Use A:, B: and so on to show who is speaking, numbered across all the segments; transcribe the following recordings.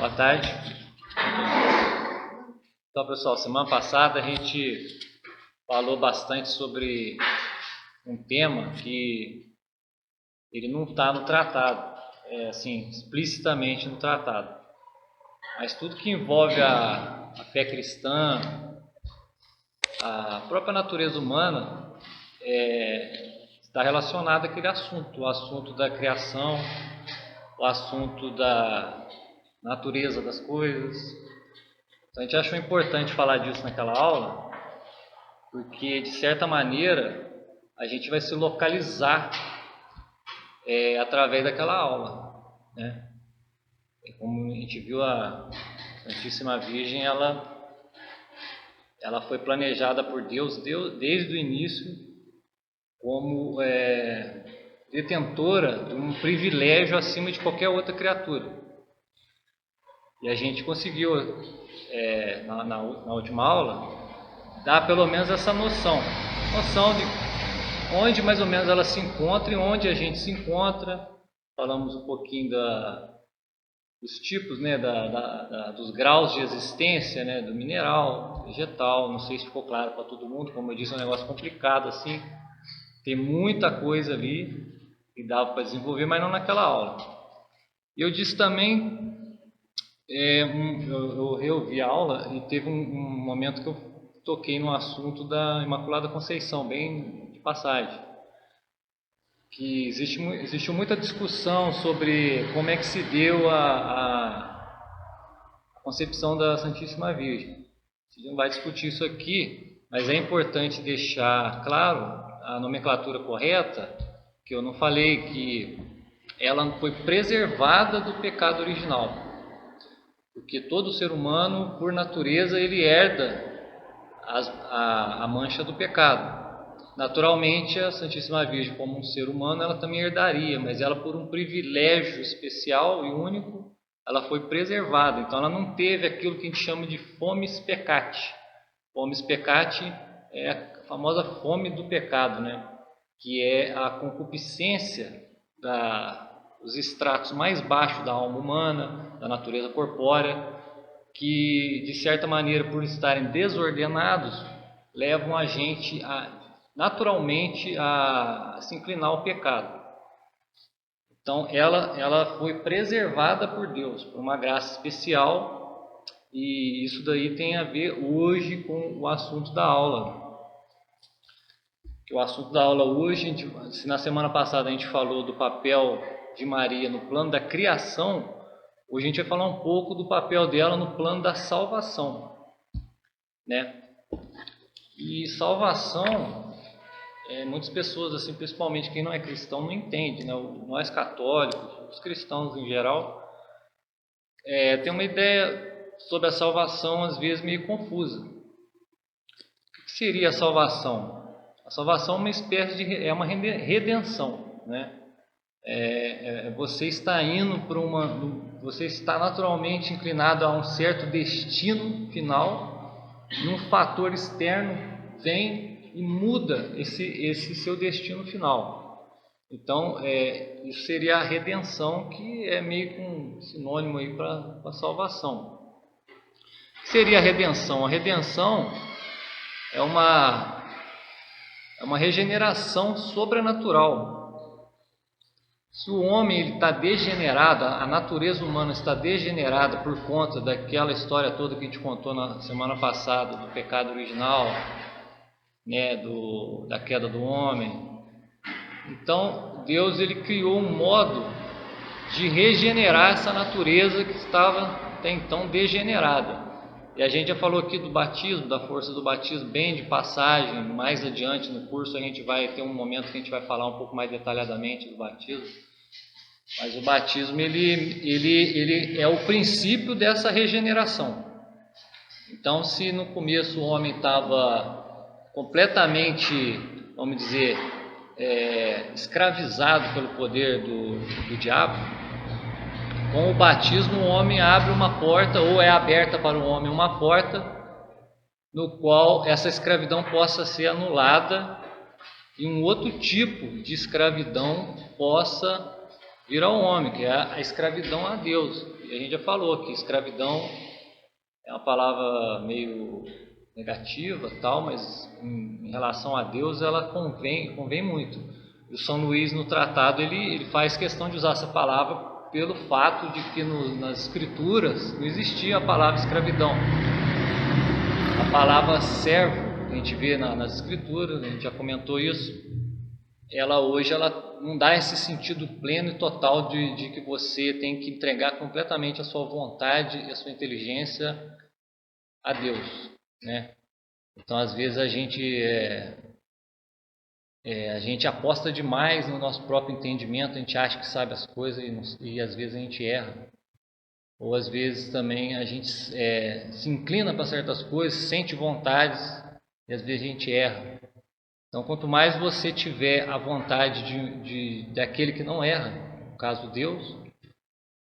A: Boa tarde. Então, pessoal, semana passada a gente falou bastante sobre um tema que ele não está no tratado, assim, explicitamente no tratado. Mas tudo que envolve a fé cristã, a própria natureza humana, está relacionado àquele assunto, o assunto da criação, o assunto da natureza das coisas. Então a gente achou importante falar disso naquela aula, porque de certa maneira a gente vai se localizar através daquela aula, né? Como a gente viu, a Santíssima Virgem, ela foi planejada por Deus desde o início como detentora de um privilégio acima de qualquer outra criatura. E a gente conseguiu, na última aula, dar pelo menos essa noção de onde mais ou menos ela se encontra e onde a gente se encontra. Falamos um pouquinho dos tipos, né, dos graus de existência, né, do mineral, vegetal. Não sei se ficou claro para todo mundo. Como eu disse, é um negócio complicado assim. Tem muita coisa ali que dava para desenvolver, mas não naquela aula. E eu disse também, eu reouvi a aula e teve um momento que eu toquei no assunto da Imaculada Conceição, bem de passagem. Que existiu muita discussão sobre como é que se deu a concepção da Santíssima Virgem. A gente não vai discutir isso aqui, mas é importante deixar claro a nomenclatura correta, que eu não falei que ela foi preservada do pecado original. Porque todo ser humano, por natureza, ele herda a mancha do pecado. Naturalmente, a Santíssima Virgem, como um ser humano, ela também herdaria, mas ela, por um privilégio especial e único, ela foi preservada. Então, ela não teve aquilo que a gente chama de fomes peccati. Fomes peccati é a famosa fome do pecado, né? Que é a concupiscência dos estratos mais baixos da alma humana, da natureza corpórea, que, de certa maneira, por estarem desordenados, levam a gente naturalmente a se inclinar ao pecado. Então ela foi preservada por Deus, por uma graça especial, e isso daí tem a ver hoje com o assunto da aula. O assunto da aula hoje, se na semana passada a gente falou do papel de Maria no plano da criação, hoje a gente vai falar um pouco do papel dela no plano da salvação, né? E salvação, muitas pessoas, assim, principalmente quem não é cristão, não entende, né? Nós católicos, os cristãos em geral, tem uma ideia sobre a salvação às vezes meio confusa. O que seria a salvação? A salvação é uma espécie de uma redenção, né? Você está indo para você está naturalmente inclinado a um certo destino final, e um fator externo vem e muda esse seu destino final. Então, isso seria a redenção, que é meio que um sinônimo aí para a salvação. O que seria a redenção? A redenção é uma regeneração sobrenatural. Se o homem está degenerado, a natureza humana está degenerada por conta daquela história toda que a gente contou na semana passada, do pecado original, né, da queda do homem. Então Deus, ele criou um modo de regenerar essa natureza que estava até então degenerada. E a gente já falou aqui do batismo, da força do batismo, bem de passagem. Mais adiante no curso a gente vai ter um momento que a gente vai falar um pouco mais detalhadamente do batismo. Mas o batismo, ele é o princípio dessa regeneração. Então, se no começo o homem estava completamente, vamos dizer, escravizado pelo poder do diabo, com o batismo o homem abre uma porta, ou é aberta para o homem uma porta, no qual essa escravidão possa ser anulada e um outro tipo de escravidão possa vir ao homem, que é a escravidão a Deus. E a gente já falou que escravidão é uma palavra meio negativa, tal, mas em relação a Deus ela convém muito. E o São Luís no tratado ele faz questão de usar essa palavra pelo fato de que nas escrituras não existia a palavra escravidão. A palavra servo, que a gente vê nas escrituras, a gente já comentou isso, ela hoje não dá esse sentido pleno e total de que você tem que entregar completamente a sua vontade e a sua inteligência a Deus, né? Então às vezes a gente aposta demais no nosso próprio entendimento, a gente acha que sabe as coisas e às vezes a gente erra. Ou às vezes também a gente se inclina para certas coisas, sente vontades e às vezes a gente erra. Então quanto mais você tiver a vontade daquele que não erra, no caso Deus,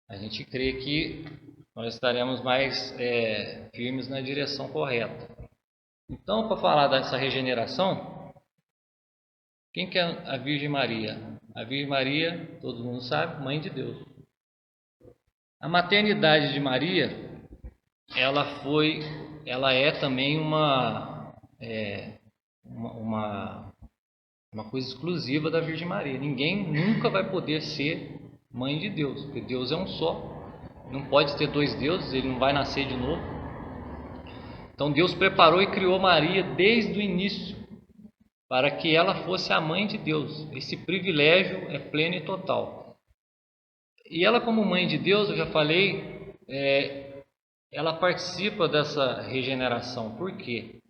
A: a gente crê que nós estaremos mais firmes na direção correta. Então, para falar dessa regeneração, quem que é a Virgem Maria? A Virgem Maria, todo mundo sabe, Mãe de Deus. A maternidade de Maria, ela é também uma coisa exclusiva da Virgem Maria. Ninguém nunca vai poder ser Mãe de Deus, porque Deus é um só. Não pode ter dois deuses, ele não vai nascer de novo. Então Deus preparou e criou Maria desde o início para que ela fosse a mãe de Deus. Esse privilégio é pleno e total. E ela, como mãe de Deus, eu já falei, ela participa dessa regeneração. Por quê?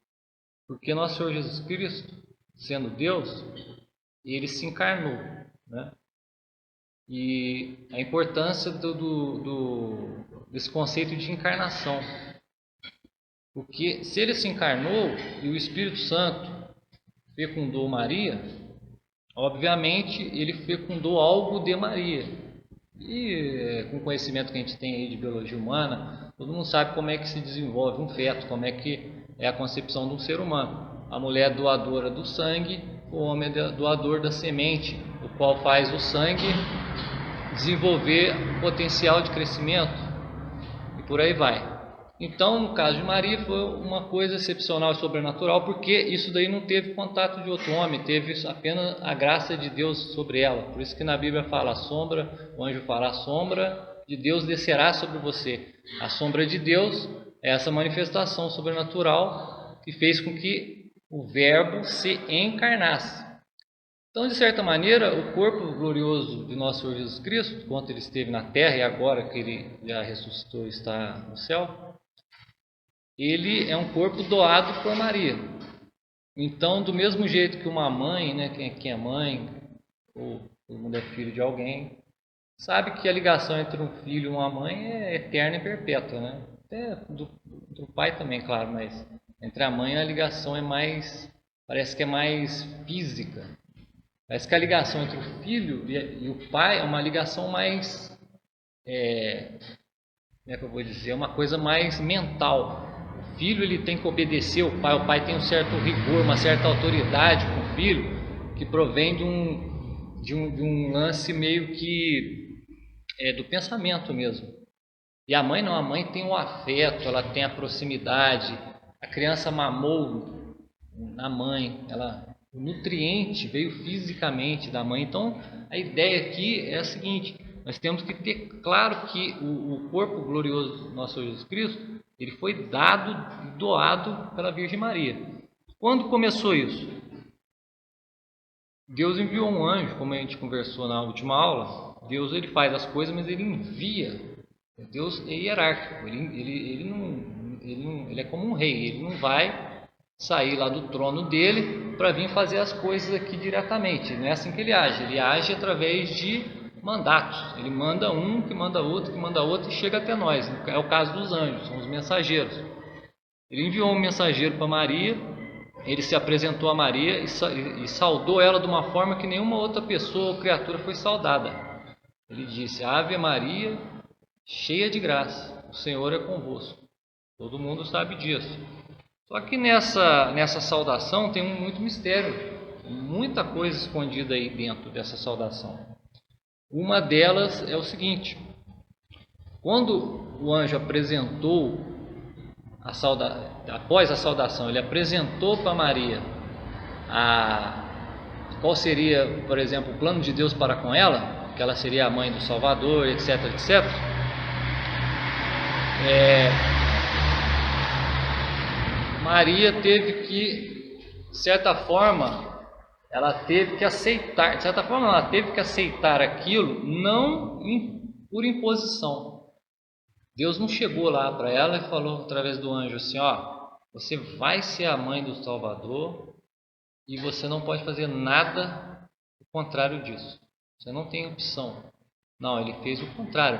A: Porque nosso Senhor Jesus Cristo, sendo Deus, ele se encarnou, né? E a importância desse conceito de encarnação. Porque se ele se encarnou e o Espírito Santo fecundou Maria, obviamente ele fecundou algo de Maria. E com o conhecimento que a gente tem aí de biologia humana, todo mundo sabe como é que se desenvolve um feto, como é que é a concepção de um ser humano. A mulher é doadora do sangue, o homem é doador da semente, o qual faz o sangue desenvolver potencial de crescimento e por aí vai. Então, no caso de Maria, foi uma coisa excepcional e sobrenatural, porque isso daí não teve contato de outro homem, teve apenas a graça de Deus sobre ela. Por isso que na Bíblia fala a sombra, o anjo fala a sombra de Deus descerá sobre você. A sombra de Deus é essa manifestação sobrenatural que fez com que o Verbo se encarnasse. Então, de certa maneira, o corpo glorioso de nosso Senhor Jesus Cristo, enquanto ele esteve na terra e agora que ele já ressuscitou e está no céu, ele é um corpo doado por Maria. Então, do mesmo jeito que uma mãe, né, quem é mãe, ou todo mundo é filho de alguém, sabe que a ligação entre um filho e uma mãe é eterna e perpétua, né? Até do pai também, claro, mas entre a mãe a ligação parece que é mais física. Parece que a ligação entre o filho e o pai é uma ligação mais, como é que eu vou dizer, uma coisa mais mental. O filho ele tem que obedecer o pai tem um certo rigor, uma certa autoridade com o filho, que provém de um lance meio que do pensamento mesmo. E a mãe não, a mãe tem o afeto, ela tem a proximidade, a criança mamou na mãe, o nutriente veio fisicamente da mãe. Então a ideia aqui é a seguinte: nós temos que ter claro que o corpo glorioso do nosso Jesus Cristo, ele foi dado e doado pela Virgem Maria. Quando começou isso? Deus enviou um anjo, como a gente conversou na última aula. Deus ele faz as coisas, mas ele envia. Deus é hierárquico, ele é como um rei, ele não vai sair lá do trono dele para vir fazer as coisas aqui diretamente. Não é assim que ele age através de mandatos. Ele manda um, que manda outro, que manda outro e chega até nós. É o caso dos anjos, são os mensageiros. Ele enviou um mensageiro para Maria, ele se apresentou a Maria e saudou ela de uma forma que nenhuma outra pessoa ou criatura foi saudada. Ele disse: Ave Maria, cheia de graça, o Senhor é convosco. Todo mundo sabe disso. Só que nessa saudação tem muito mistério, muita coisa escondida aí dentro dessa saudação. Uma delas é o seguinte: quando o anjo apresentou após a saudação, ele apresentou para Maria qual seria, por exemplo, o plano de Deus para com ela, que ela seria a mãe do Salvador, etc, etc. Maria teve que, de certa forma, ela teve que aceitar aquilo, não por imposição. Deus não chegou lá para ela e falou através do anjo assim: ó, você vai ser a mãe do Salvador e você não pode fazer nada contrário disso. Você não tem opção. Não, ele fez o contrário.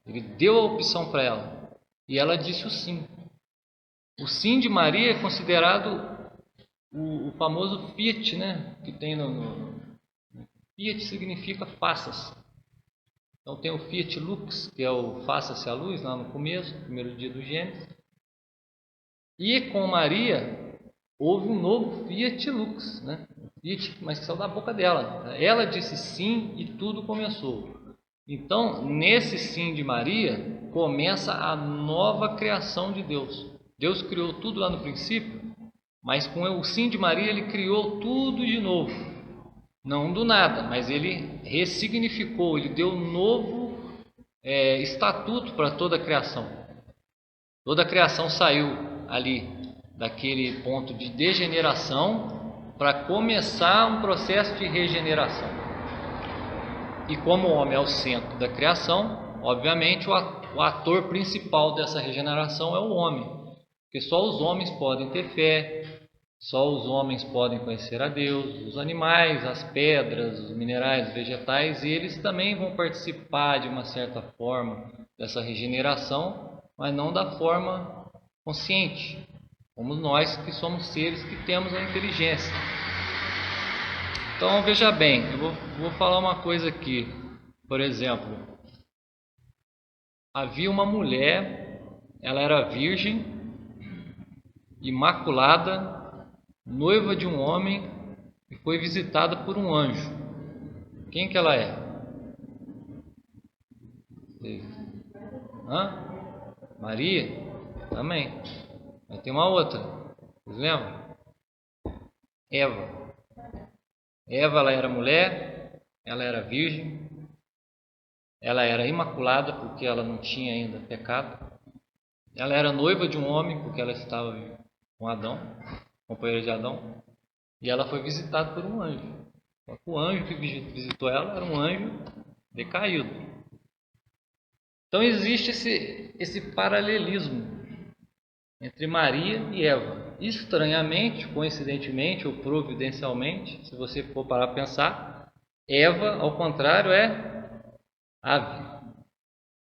A: Ele deu a opção para ela e ela disse o sim. O sim de Maria é considerado o famoso fiat, né? Que tem fiat significa faça-se. Então tem o fiat lux, que é o faça-se a luz, lá no começo, primeiro dia do Gênesis. E com Maria houve um novo fiat lux, né? Fiat, mas que saiu da boca dela. Ela disse sim e tudo começou. Então, nesse sim de Maria, começa a nova criação de Deus. Deus criou tudo lá no princípio, mas com o sim de Maria ele criou tudo de novo. Não do nada, mas ele ressignificou, ele deu um novo estatuto para toda a criação. Toda a criação saiu ali daquele ponto de degeneração para começar um processo de regeneração. E como o homem é o centro da criação, obviamente o ator principal dessa regeneração é o homem, porque só os homens podem ter fé, só os homens podem conhecer a Deus. Os animais, as pedras, os minerais, os vegetais, eles também vão participar de uma certa forma dessa regeneração, mas não da forma consciente, como nós que somos seres que temos a inteligência. Então veja bem, eu vou falar uma coisa aqui. Por exemplo, havia uma mulher, ela era virgem, imaculada, noiva de um homem e foi visitada por um anjo. Quem que ela é? Maria? Também. Mas tem uma outra. Vocês lembram? Eva. Eva, ela era mulher, ela era virgem, ela era imaculada porque ela não tinha ainda pecado. Ela era noiva de um homem porque ela estava com Adão, companheiro de Adão, e ela foi visitada por um anjo. O anjo que visitou ela era um anjo decaído. Então existe esse paralelismo entre Maria e Eva. Estranhamente, coincidentemente ou providencialmente, se você for parar para pensar, Eva, ao contrário, é ave.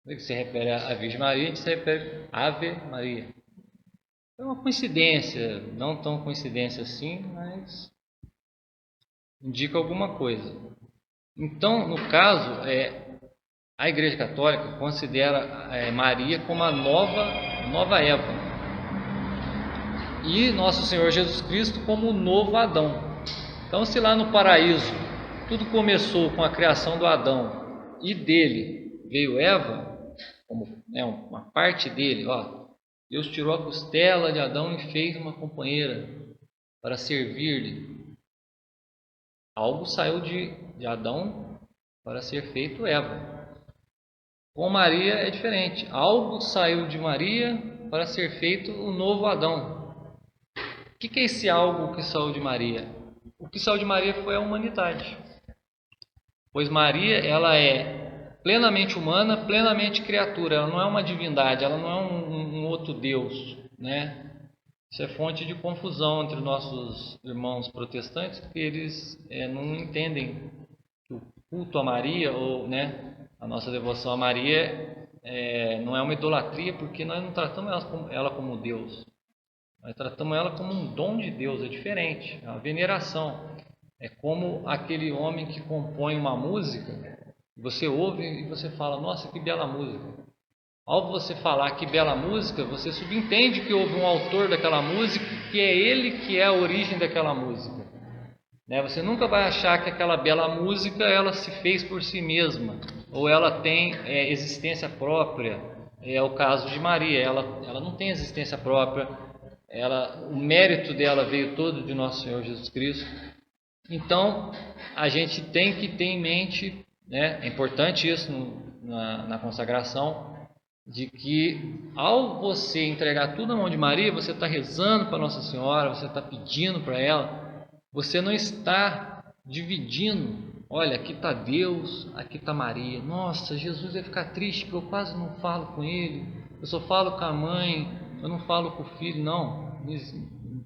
A: Quando se refere à Virgem Maria, a gente se refere a Ave Maria. É uma coincidência, não tão coincidência assim, mas indica alguma coisa. Então, no caso, a Igreja Católica considera Maria como a nova Eva e Nosso Senhor Jesus Cristo como o novo Adão. Então, se lá no paraíso tudo começou com a criação do Adão e dele veio Eva, como uma parte dele, Deus tirou a costela de Adão e fez uma companheira para servir-lhe. Algo saiu de Adão para ser feito Eva. Com Maria é diferente. Algo saiu de Maria para ser feito o novo Adão. O que é esse algo que saiu de Maria? O que saiu de Maria foi a humanidade. Pois Maria, ela é plenamente humana, plenamente criatura. Ela não é uma divindade, ela não é um outro Deus, né? Isso é fonte de confusão entre nossos irmãos protestantes, porque eles não entendem que o culto a Maria, ou a nossa devoção a Maria, não é uma idolatria, porque nós não tratamos ela como Deus. Nós tratamos ela como um dom de Deus, é diferente, é uma veneração. É como aquele homem que compõe uma música, você ouve e você fala, nossa, que bela música. Ao você falar que bela música, você subentende que houve um autor daquela música, que é ele que é a origem daquela música. né? Você nunca vai achar que aquela bela música ela se fez por si mesma, ou ela tem existência própria. É o caso de Maria, ela não tem existência própria, o mérito dela veio todo de nosso Senhor Jesus Cristo. Então, a gente tem que ter em mente, né, é importante isso na consagração, de que ao você entregar tudo na mão de Maria, você está rezando para Nossa Senhora, você está pedindo para ela, você não está dividindo. Olha, aqui está Deus, aqui está Maria. Nossa, Jesus vai ficar triste porque eu quase não falo com ele, eu só falo com a mãe, eu não falo com o filho. Não,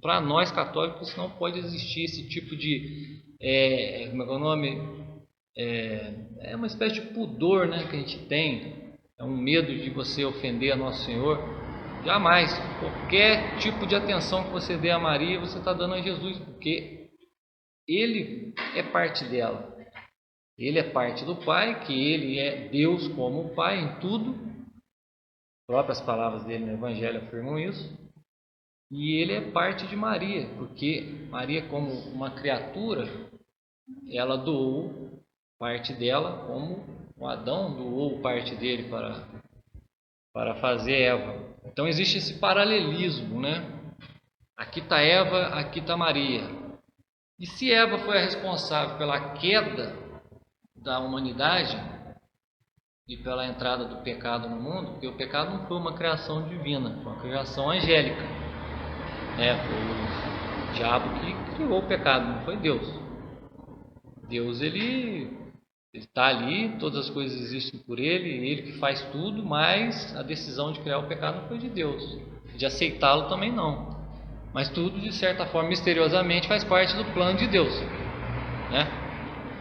A: para nós católicos não pode existir esse tipo de como é que é o nome? É uma espécie de pudor, né, que a gente tem, é um medo de você ofender a Nosso Senhor. Jamais, qualquer tipo de atenção que você dê a Maria, você está dando a Jesus, porque Ele é parte dela, Ele é parte do Pai, que Ele é Deus como o Pai em tudo, as próprias palavras dele no Evangelho afirmam isso, e Ele é parte de Maria, porque Maria, como uma criatura, ela doou parte dela, como o Adão doou parte dele para fazer Eva. Então existe esse paralelismo, né? Aqui está Eva, aqui está Maria. E se Eva foi a responsável pela queda da humanidade e pela entrada do pecado no mundo, porque o pecado não foi uma criação divina, foi uma criação angélica, né? Foi o diabo que criou o pecado, não foi Deus. Deus, ele está ali, todas as coisas existem por ele que faz tudo, mas a decisão de criar o pecado não foi de Deus, de aceitá-lo também não. Mas tudo, de certa forma, misteriosamente, faz parte do plano de Deus, né?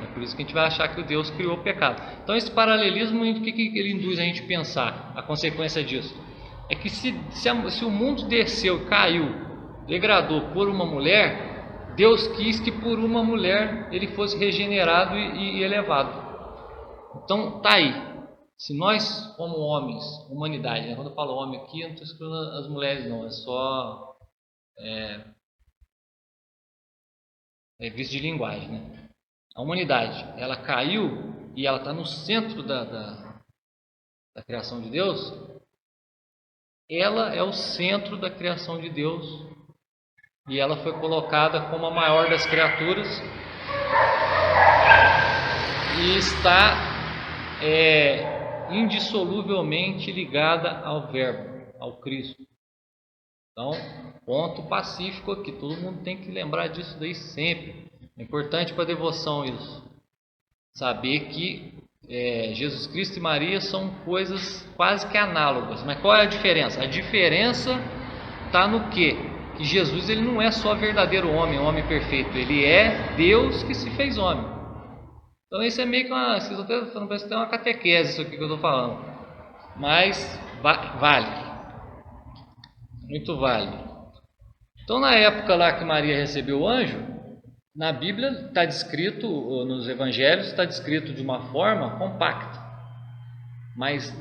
A: É por isso que a gente vai achar que Deus criou o pecado. Então, esse paralelismo, o que ele induz a gente a pensar? A consequência disso é que se o mundo desceu, caiu, degradou por uma mulher, Deus quis que por uma mulher ele fosse regenerado e elevado. Então, tá aí. Se nós, como homens, humanidade, né? Quando eu falo homem aqui, eu não estou excluindo as mulheres, não. É só vício de linguagem, né? A humanidade, ela caiu e ela está no centro da criação de Deus. Ela é o centro da criação de Deus e ela foi colocada como a maior das criaturas e está indissoluvelmente ligada ao Verbo, ao Cristo. Então, ponto pacífico aqui, todo mundo tem que lembrar disso daí sempre. É importante para a devoção isso. Saber que Jesus Cristo e Maria são coisas quase que análogas. Mas qual é a diferença? A diferença está no quê? Que Jesus ele não é só verdadeiro homem perfeito. Ele é Deus que se fez homem. Então isso é meio que vocês estão falando, parece que tem uma catequese isso aqui que eu estou falando. Mas vale. Muito válido. Então, na época lá que Maria recebeu o anjo, na Bíblia está descrito, nos Evangelhos está descrito de uma forma compacta, mas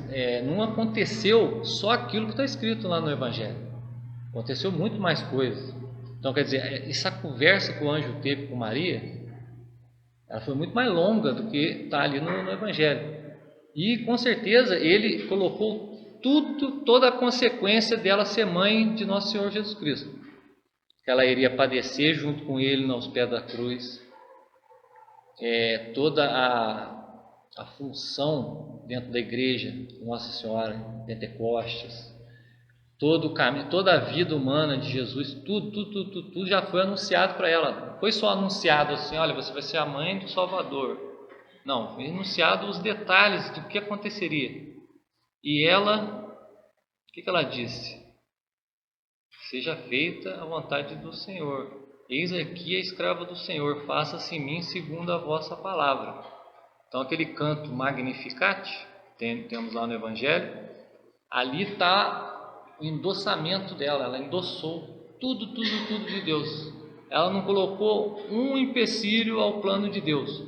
A: não aconteceu só aquilo que está escrito lá no Evangelho. Aconteceu muito mais coisas. Então, quer dizer, essa conversa que o anjo teve com Maria, ela foi muito mais longa do que está ali no Evangelho. E com certeza ele colocou toda a consequência dela ser mãe de nosso Senhor Jesus Cristo, que ela iria padecer junto com ele aos pés da cruz, toda a função dentro da igreja de Nossa Senhora, Pentecostes, todo o caminho, toda a vida humana de Jesus, tudo já foi anunciado para ela. Não foi só anunciado assim, olha, você vai ser a mãe do Salvador. Não, foi anunciado os detalhes do que aconteceria. E ela, o que ela disse? Seja feita a vontade do Senhor. Eis aqui a escrava do Senhor, faça-se em mim segundo a vossa palavra. Então aquele canto Magnificat, temos lá no Evangelho, ali está o endossamento dela, ela endossou tudo de Deus. Ela não colocou um empecilho ao plano de Deus.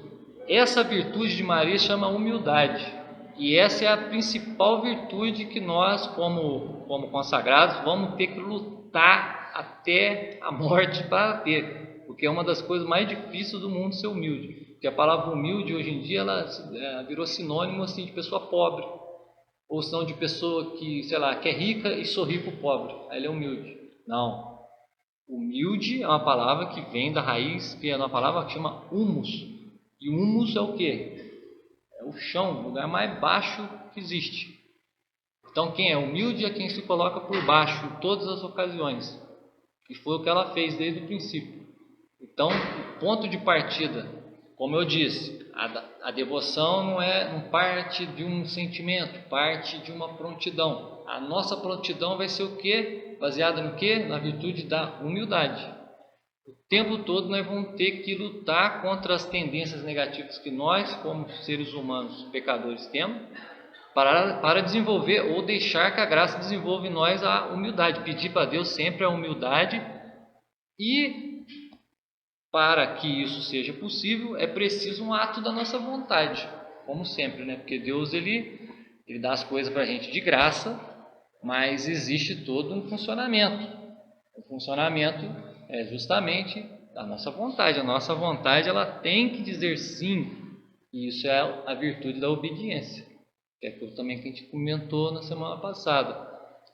A: Essa virtude de Maria chama humildade. E essa é a principal virtude que nós, como consagrados, vamos ter que lutar até a morte para ter. Porque porque é uma das coisas mais difíceis do mundo ser humilde. Porque a palavra humilde hoje em dia ela virou sinônimo assim de pessoa pobre, ou senão de pessoa que, sei lá, que é rica e sorri para o pobre, aí ele é humilde. Não. Humilde é uma palavra que vem da raiz, que é uma palavra que chama humus. E humus é o quê? É o chão, o lugar mais baixo que existe. Então quem é humilde é quem se coloca por baixo em todas as ocasiões. E foi o que ela fez desde o princípio. Então, o ponto de partida, como eu disse, a devoção não parte de um sentimento, parte de uma prontidão. A nossa prontidão vai ser o quê? Baseada no quê? Na virtude da humildade. O tempo todo nós vamos ter que lutar contra as tendências negativas que nós, como seres humanos pecadores, temos, para desenvolver ou deixar que a graça desenvolva em nós a humildade. Pedir para Deus sempre a humildade, e para que isso seja possível é preciso um ato da nossa vontade, como sempre, né? Porque Deus ele dá as coisas para a gente de graça, mas existe todo um funcionamento. O funcionamento é justamente da nossa vontade. A nossa vontade ela tem que dizer sim, e isso é a virtude da obediência, que é aquilo também que a gente comentou na semana passada.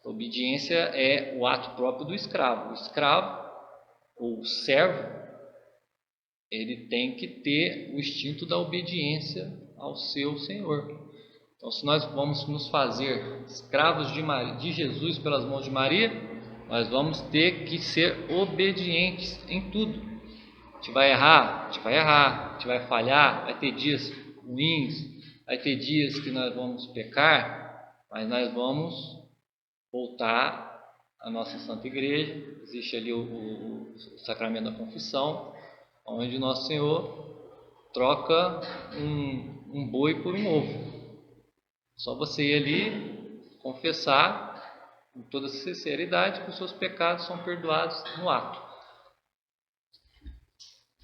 A: A obediência é o ato próprio do escravo. O escravo ou servo, ele tem que ter o instinto da obediência ao seu Senhor. Então, se nós vamos nos fazer escravos de Jesus pelas mãos de Maria, nós vamos ter que ser obedientes em tudo. A gente vai errar, a gente vai errar, a gente vai falhar, vai ter dias ruins, vai ter dias que nós vamos pecar, mas nós vamos voltar à nossa Santa Igreja. Existe ali o sacramento da confissão, onde Nosso Senhor troca um boi por um ovo. Só você ir ali, confessar com toda sinceridade que os seus pecados são perdoados no ato.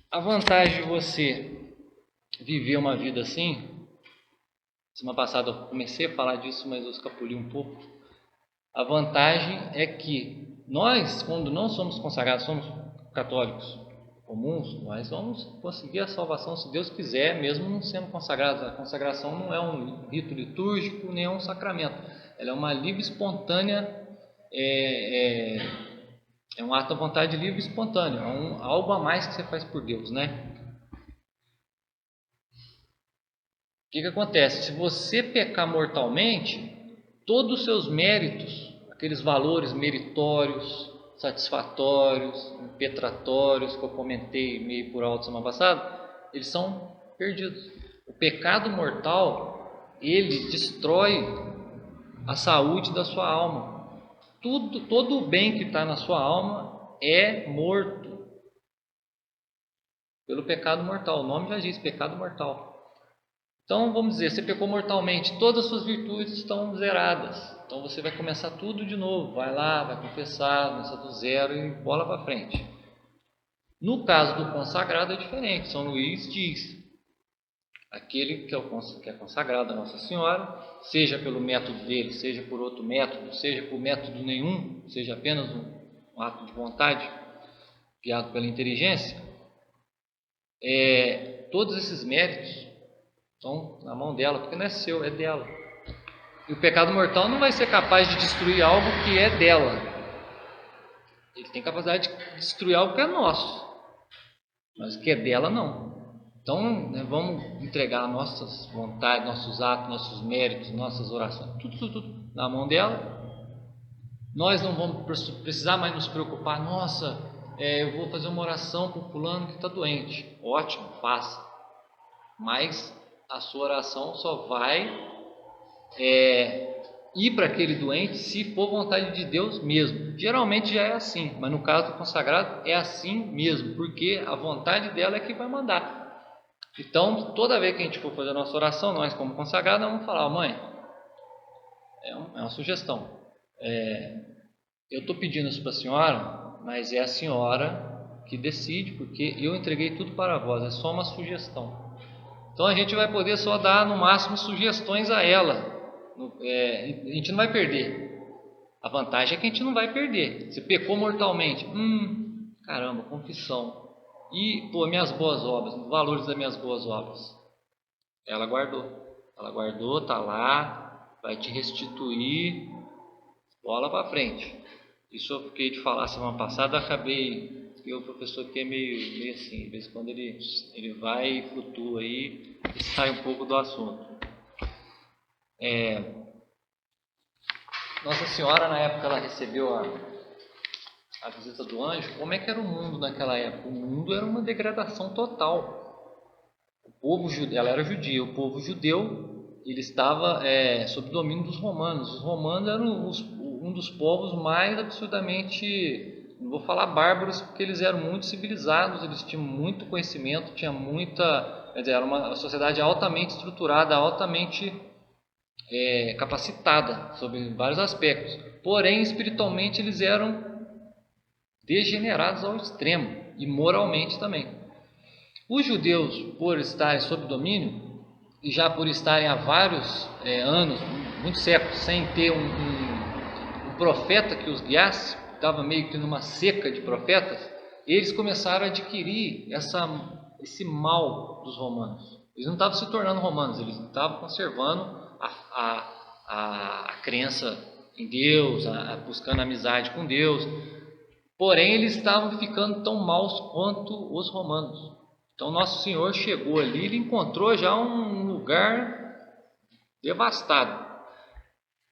A: A vantagem de você viver uma vida assim, semana passada eu comecei a falar disso, mas eu escapuli um pouco. A vantagem é que nós, quando não somos consagrados, somos católicos comuns, nós vamos conseguir a salvação se Deus quiser, mesmo não sendo consagrados. A consagração não é um rito litúrgico, nem é um sacramento. Ela é uma livre espontânea, é um ato da vontade livre e espontâneo, é algo a mais que você faz por Deus, né? O que acontece? Se você pecar mortalmente, todos os seus méritos, aqueles valores meritórios, satisfatórios, impetratórios que eu comentei meio por alto semana passada, eles são perdidos. O pecado mortal, ele destrói a saúde da sua alma. Todo o bem que está na sua alma é morto pelo pecado mortal. O nome já diz, pecado mortal. Então, vamos dizer, você pecou mortalmente, todas as suas virtudes estão zeradas. Então, você vai começar tudo de novo. Vai lá, vai confessar, começa do zero e bola para frente. No caso do consagrado é diferente. São Luís diz, aquele que é consagrado a Nossa Senhora, seja pelo método dele, seja por outro método, seja por método nenhum, seja apenas um ato de vontade, guiado pela inteligência, todos esses méritos estão na mão dela, porque não é seu, é dela. E o pecado mortal não vai ser capaz de destruir algo que é dela. Ele tem capacidade de destruir algo que é nosso, mas o que é dela não. Então, né, vamos entregar nossas vontades, nossos atos, nossos méritos, nossas orações, tudo na mão dela. Nós não vamos precisar mais nos preocupar. Nossa, eu vou fazer uma oração para o fulano que está doente. Ótimo, faça. Mas a sua oração só vai ir para aquele doente se for vontade de Deus mesmo. Geralmente já é assim, mas no caso do consagrado é assim mesmo, porque a vontade dela é que vai mandar. Então, toda vez que a gente for fazer a nossa oração, nós como consagrados vamos falar: mãe, é uma sugestão, eu estou pedindo isso para a senhora, mas é a senhora que decide, porque eu entreguei tudo para vós, é só uma sugestão. Então a gente vai poder só dar no máximo sugestões a ela, a gente não vai perder. A vantagem é que a gente não vai perder. Você pecou mortalmente, caramba, confissão. E, minhas boas obras, os valores das minhas boas obras. Ela guardou, está lá, vai te restituir, bola para frente. Isso eu fiquei de falar semana passada, acabei, porque o professor aqui é meio assim, de vez em quando ele vai e flutua aí e sai um pouco do assunto. Nossa Senhora, na época, ela recebeu a visita do anjo. Como é que era o mundo naquela época? O mundo era uma degradação total. O povo judeu, ela era judia, o povo judeu, ele estava sob domínio dos romanos. Os romanos eram um dos povos mais absurdamente, não vou falar bárbaros, porque eles eram muito civilizados, eles tinham muito conhecimento, tinha muita, quer dizer, era uma sociedade altamente estruturada, altamente capacitada sobre vários aspectos. Porém, espiritualmente eles eram degenerados ao extremo e moralmente também. Os judeus, por estarem sob domínio e já por estarem há vários anos, muitos séculos, sem ter um profeta que os guiasse, estava meio que numa seca de profetas, eles começaram a adquirir esse mal dos romanos. Eles não estavam se tornando romanos, eles estavam conservando a crença em Deus, buscando amizade com Deus. Porém, eles estavam ficando tão maus quanto os romanos. Então, Nosso Senhor chegou ali, ele encontrou já um lugar devastado.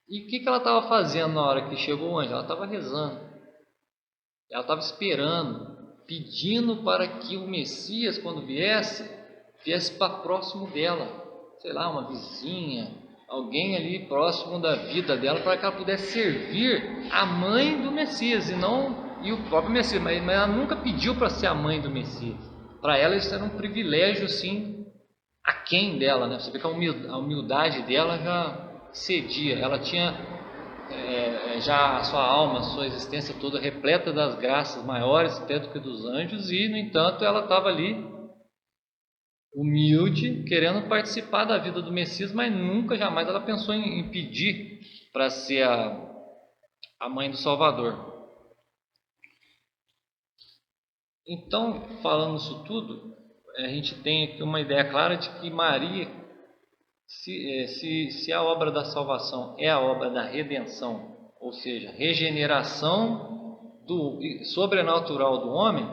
A: E o que ela estava fazendo na hora que chegou o anjo? Ela estava rezando. Ela estava esperando, pedindo para que o Messias, quando viesse para próximo dela. Sei lá, uma vizinha, alguém ali próximo da vida dela, para que ela pudesse servir a mãe do Messias e o próprio Messias. Mas ela nunca pediu para ser a mãe do Messias. Para ela isso era um privilégio, sim, aquém dela, né? Você vê que a humildade dela já cedia. Ela tinha já a sua alma, a sua existência toda repleta das graças maiores até do que dos anjos, e no entanto ela estava ali humilde, querendo participar da vida do Messias, mas nunca, jamais ela pensou em pedir para ser a mãe do Salvador. Então, falando isso tudo, a gente tem aqui uma ideia clara de que Maria, se a obra da salvação é a obra da redenção, ou seja, regeneração do sobrenatural do homem,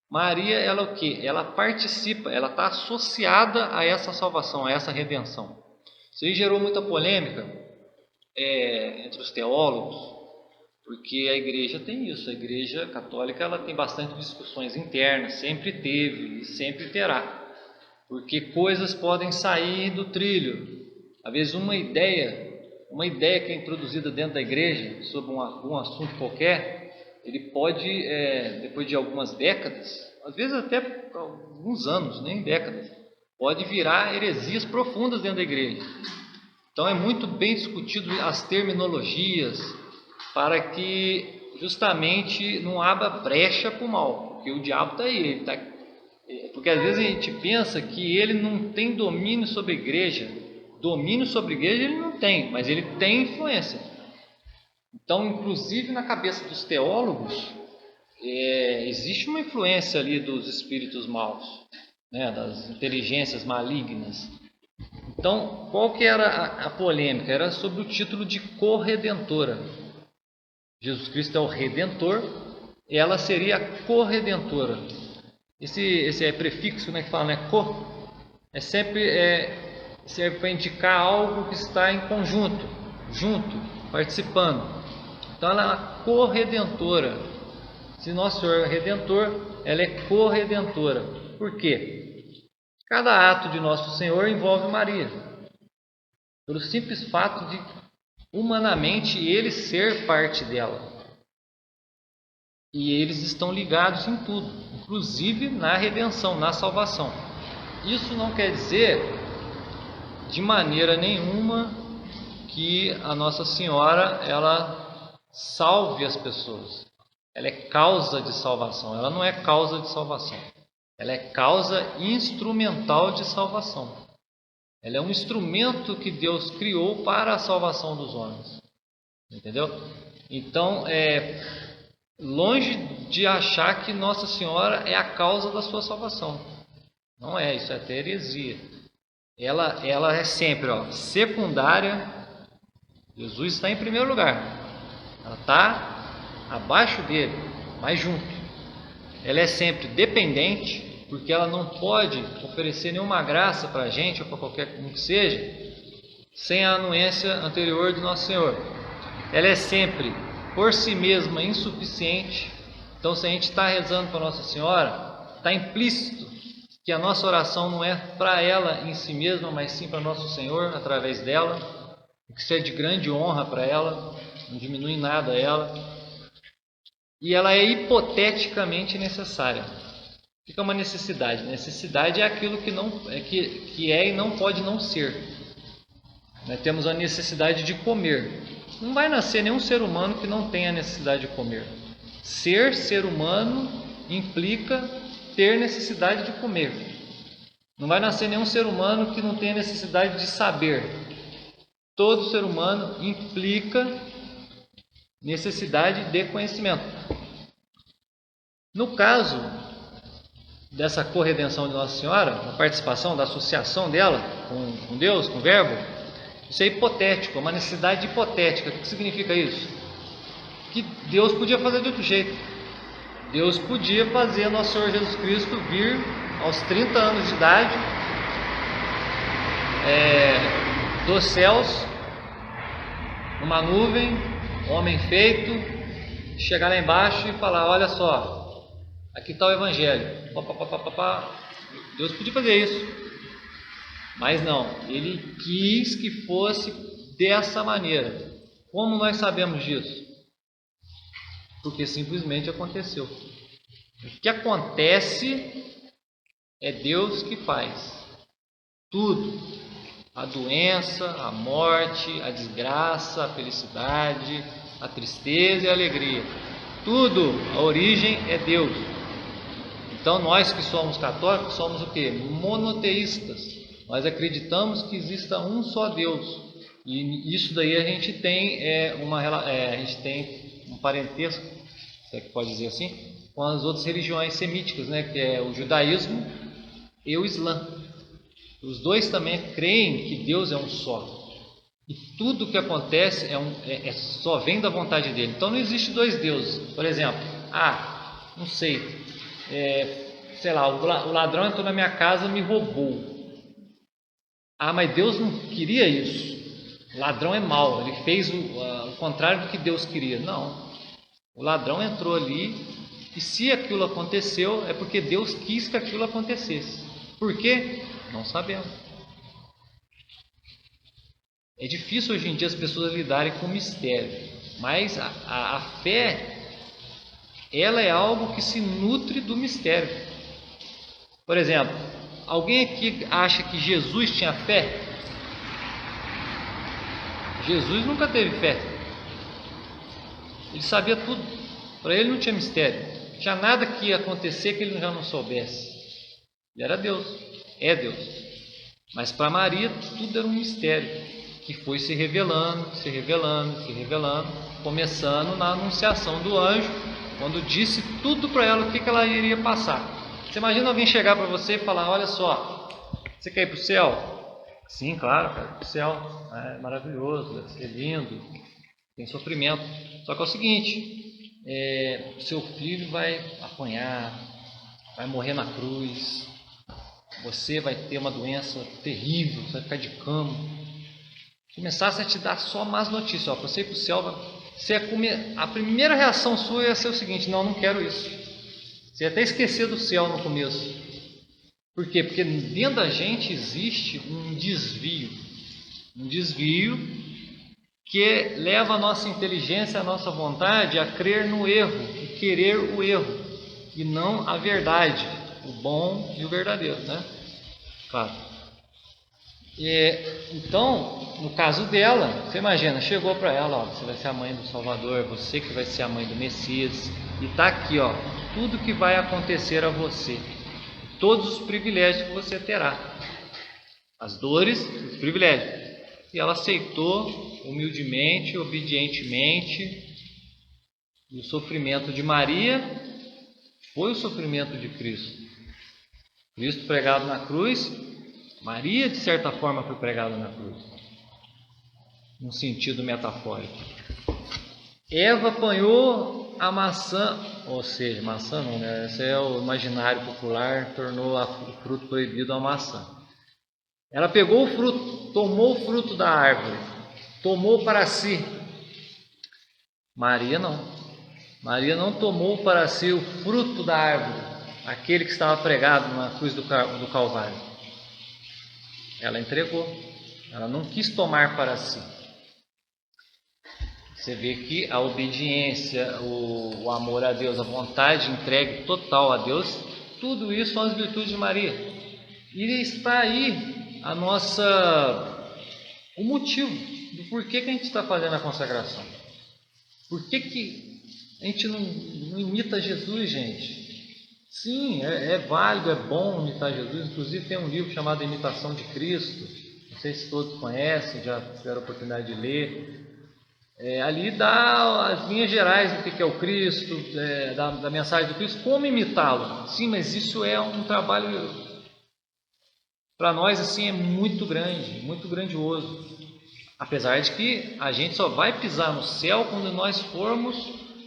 A: Maria, ela o quê? Ela participa, ela está associada a essa salvação, a essa redenção. Isso aí gerou muita polêmica entre os teólogos, porque a igreja tem isso, a igreja católica ela tem bastante discussões internas, sempre teve e sempre terá, porque coisas podem sair do trilho. Às vezes uma ideia que é introduzida dentro da igreja sobre algum assunto qualquer, ele pode, depois de algumas décadas, às vezes até alguns anos, nem décadas, pode virar heresias profundas dentro da igreja. Então é muito bem discutido as terminologias, para que justamente não abra brecha para o mal, porque o diabo está aí, porque às vezes a gente pensa que ele não tem domínio sobre a igreja. Domínio sobre a igreja ele não tem, mas ele tem influência. Então, inclusive na cabeça dos teólogos, existe uma influência ali dos espíritos maus, né, das inteligências malignas. Então, qual que era a polêmica? Era sobre o título de corredentora. Jesus Cristo é o Redentor, e ela seria a corredentora. Esse prefixo, né, que fala, né, sempre serve para indicar algo que está em conjunto, junto, participando. Então ela é a corredentora. Se Nosso Senhor é Redentor, ela é corredentora. Por quê? Cada ato de Nosso Senhor envolve Maria, pelo simples fato de humanamente ele ser parte dela, e eles estão ligados em tudo, inclusive na redenção, na salvação. Isso não quer dizer de maneira nenhuma que a Nossa Senhora ela salve as pessoas. Ela é causa de salvação, ela não é causa de salvação, ela é causa instrumental de salvação. Ela é um instrumento que Deus criou para a salvação dos homens. Entendeu? Então, longe de achar que Nossa Senhora é a causa da sua salvação. Não é, isso é até heresia. Ela é sempre secundária. Jesus está em primeiro lugar. Ela está abaixo dele, mais junto. Ela é sempre dependente, porque ela não pode oferecer nenhuma graça para a gente, ou para qualquer um que seja, sem a anuência anterior do Nosso Senhor. Ela é sempre, por si mesma, insuficiente. Então, se a gente está rezando para Nossa Senhora, está implícito que a nossa oração não é para ela em si mesma, mas sim para Nosso Senhor, através dela, o que isso é de grande honra para ela, não diminui em nada ela. E ela é hipoteticamente necessária. O que é uma necessidade? Necessidade é aquilo que é e não pode não ser. Nós temos a necessidade de comer. Não vai nascer nenhum ser humano que não tenha necessidade de comer. Ser humano implica ter necessidade de comer. Não vai nascer nenhum ser humano que não tenha necessidade de saber. Todo ser humano implica necessidade de conhecimento. No caso dessa corredenção de Nossa Senhora, a participação da associação dela com Deus, com o Verbo, isso é hipotético, é uma necessidade hipotética. O que significa isso? Que Deus podia fazer de outro jeito. Deus podia fazer Nosso Senhor Jesus Cristo vir aos 30 anos de idade dos céus, numa nuvem, homem feito, chegar lá embaixo e falar: olha só, aqui está o Evangelho. Deus podia fazer isso. Mas não, ele quis que fosse dessa maneira. Como nós sabemos disso? Porque simplesmente aconteceu. O que acontece é Deus que faz. Tudo. A doença, a morte, a desgraça, a felicidade, a tristeza e a alegria. Tudo, a origem é Deus. Então nós que somos católicos somos o quê? Monoteístas. Nós acreditamos que exista um só Deus, e isso daí a gente tem a gente tem um parentesco, se é que pode dizer assim, com as outras religiões semíticas, né, que é o judaísmo e o islã. Os dois também creem que Deus é um só, e tudo que acontece só vem da vontade dele. Então não existe dois deuses. Por exemplo, não sei, sei lá, o ladrão entrou na minha casa e me roubou. Mas Deus não queria isso. O ladrão é mau, ele fez o contrário do que Deus queria. Não. O ladrão entrou ali, e se aquilo aconteceu, é porque Deus quis que aquilo acontecesse. Por quê? Não sabemos. É difícil hoje em dia as pessoas lidarem com o mistério, mas a fé, ela é algo que se nutre do mistério. Por exemplo, alguém aqui acha que Jesus tinha fé? Jesus nunca teve fé. Ele sabia tudo. Para ele não tinha mistério. Não tinha nada que ia acontecer que ele já não soubesse. Ele era Deus. É Deus. Mas para Maria tudo era um mistério, que foi se revelando, se revelando, se revelando, começando na anunciação do anjo, quando disse tudo para ela o que ela iria passar. Você imagina alguém chegar para você e falar: olha só, você quer ir para o céu? Sim, claro, quero ir para o céu. É maravilhoso, deve ser lindo, tem sofrimento. Só que é o seguinte, o seu filho vai apanhar, vai morrer na cruz, você vai ter uma doença terrível, você vai ficar de cama. Começasse a te dar só más notícias, para você ir para o céu, a primeira reação sua ia ser o seguinte: não quero isso. Você ia até esquecer do céu no começo. Por quê? Porque dentro da gente existe um desvio que leva a nossa inteligência, a nossa vontade a crer no erro e querer o erro, e não a verdade, o bom e o verdadeiro, né? Claro. Então, no caso dela, você imagina, chegou para ela: você vai ser a mãe do Salvador, você que vai ser a mãe do Messias, e está aqui, tudo que vai acontecer a você, todos os privilégios que você terá, as dores, os privilégios. E ela aceitou humildemente, obedientemente, E o sofrimento de Maria foi o sofrimento de Cristo. Cristo pregado na cruz, Maria de certa forma foi pregada na cruz, num sentido metafórico. Eva apanhou a maçã, ou seja, maçã não, né? Esse é o imaginário popular, tornou o fruto proibido a maçã. Ela pegou o fruto, tomou o fruto da árvore, tomou para si. Maria não. Maria não tomou para si o fruto da árvore, aquele que estava pregado na cruz do Calvário. Ela entregou, ela não quis tomar para si. Você vê que a obediência, o amor a Deus, a vontade entregue total a Deus, tudo isso são as virtudes de Maria. E está aí o motivo do porquê que a gente está fazendo a consagração. Por que a gente não imita Jesus, gente? Sim, é válido, é bom imitar Jesus. Inclusive tem um livro chamado Imitação de Cristo. Não sei se todos conhecem, já tiveram a oportunidade de ler. Ali dá as linhas gerais do que é o Cristo, da mensagem do Cristo, como imitá-lo. Sim, mas isso é um trabalho, para nós, assim, é muito grande, muito grandioso. Apesar de que a gente só vai pisar no céu quando nós formos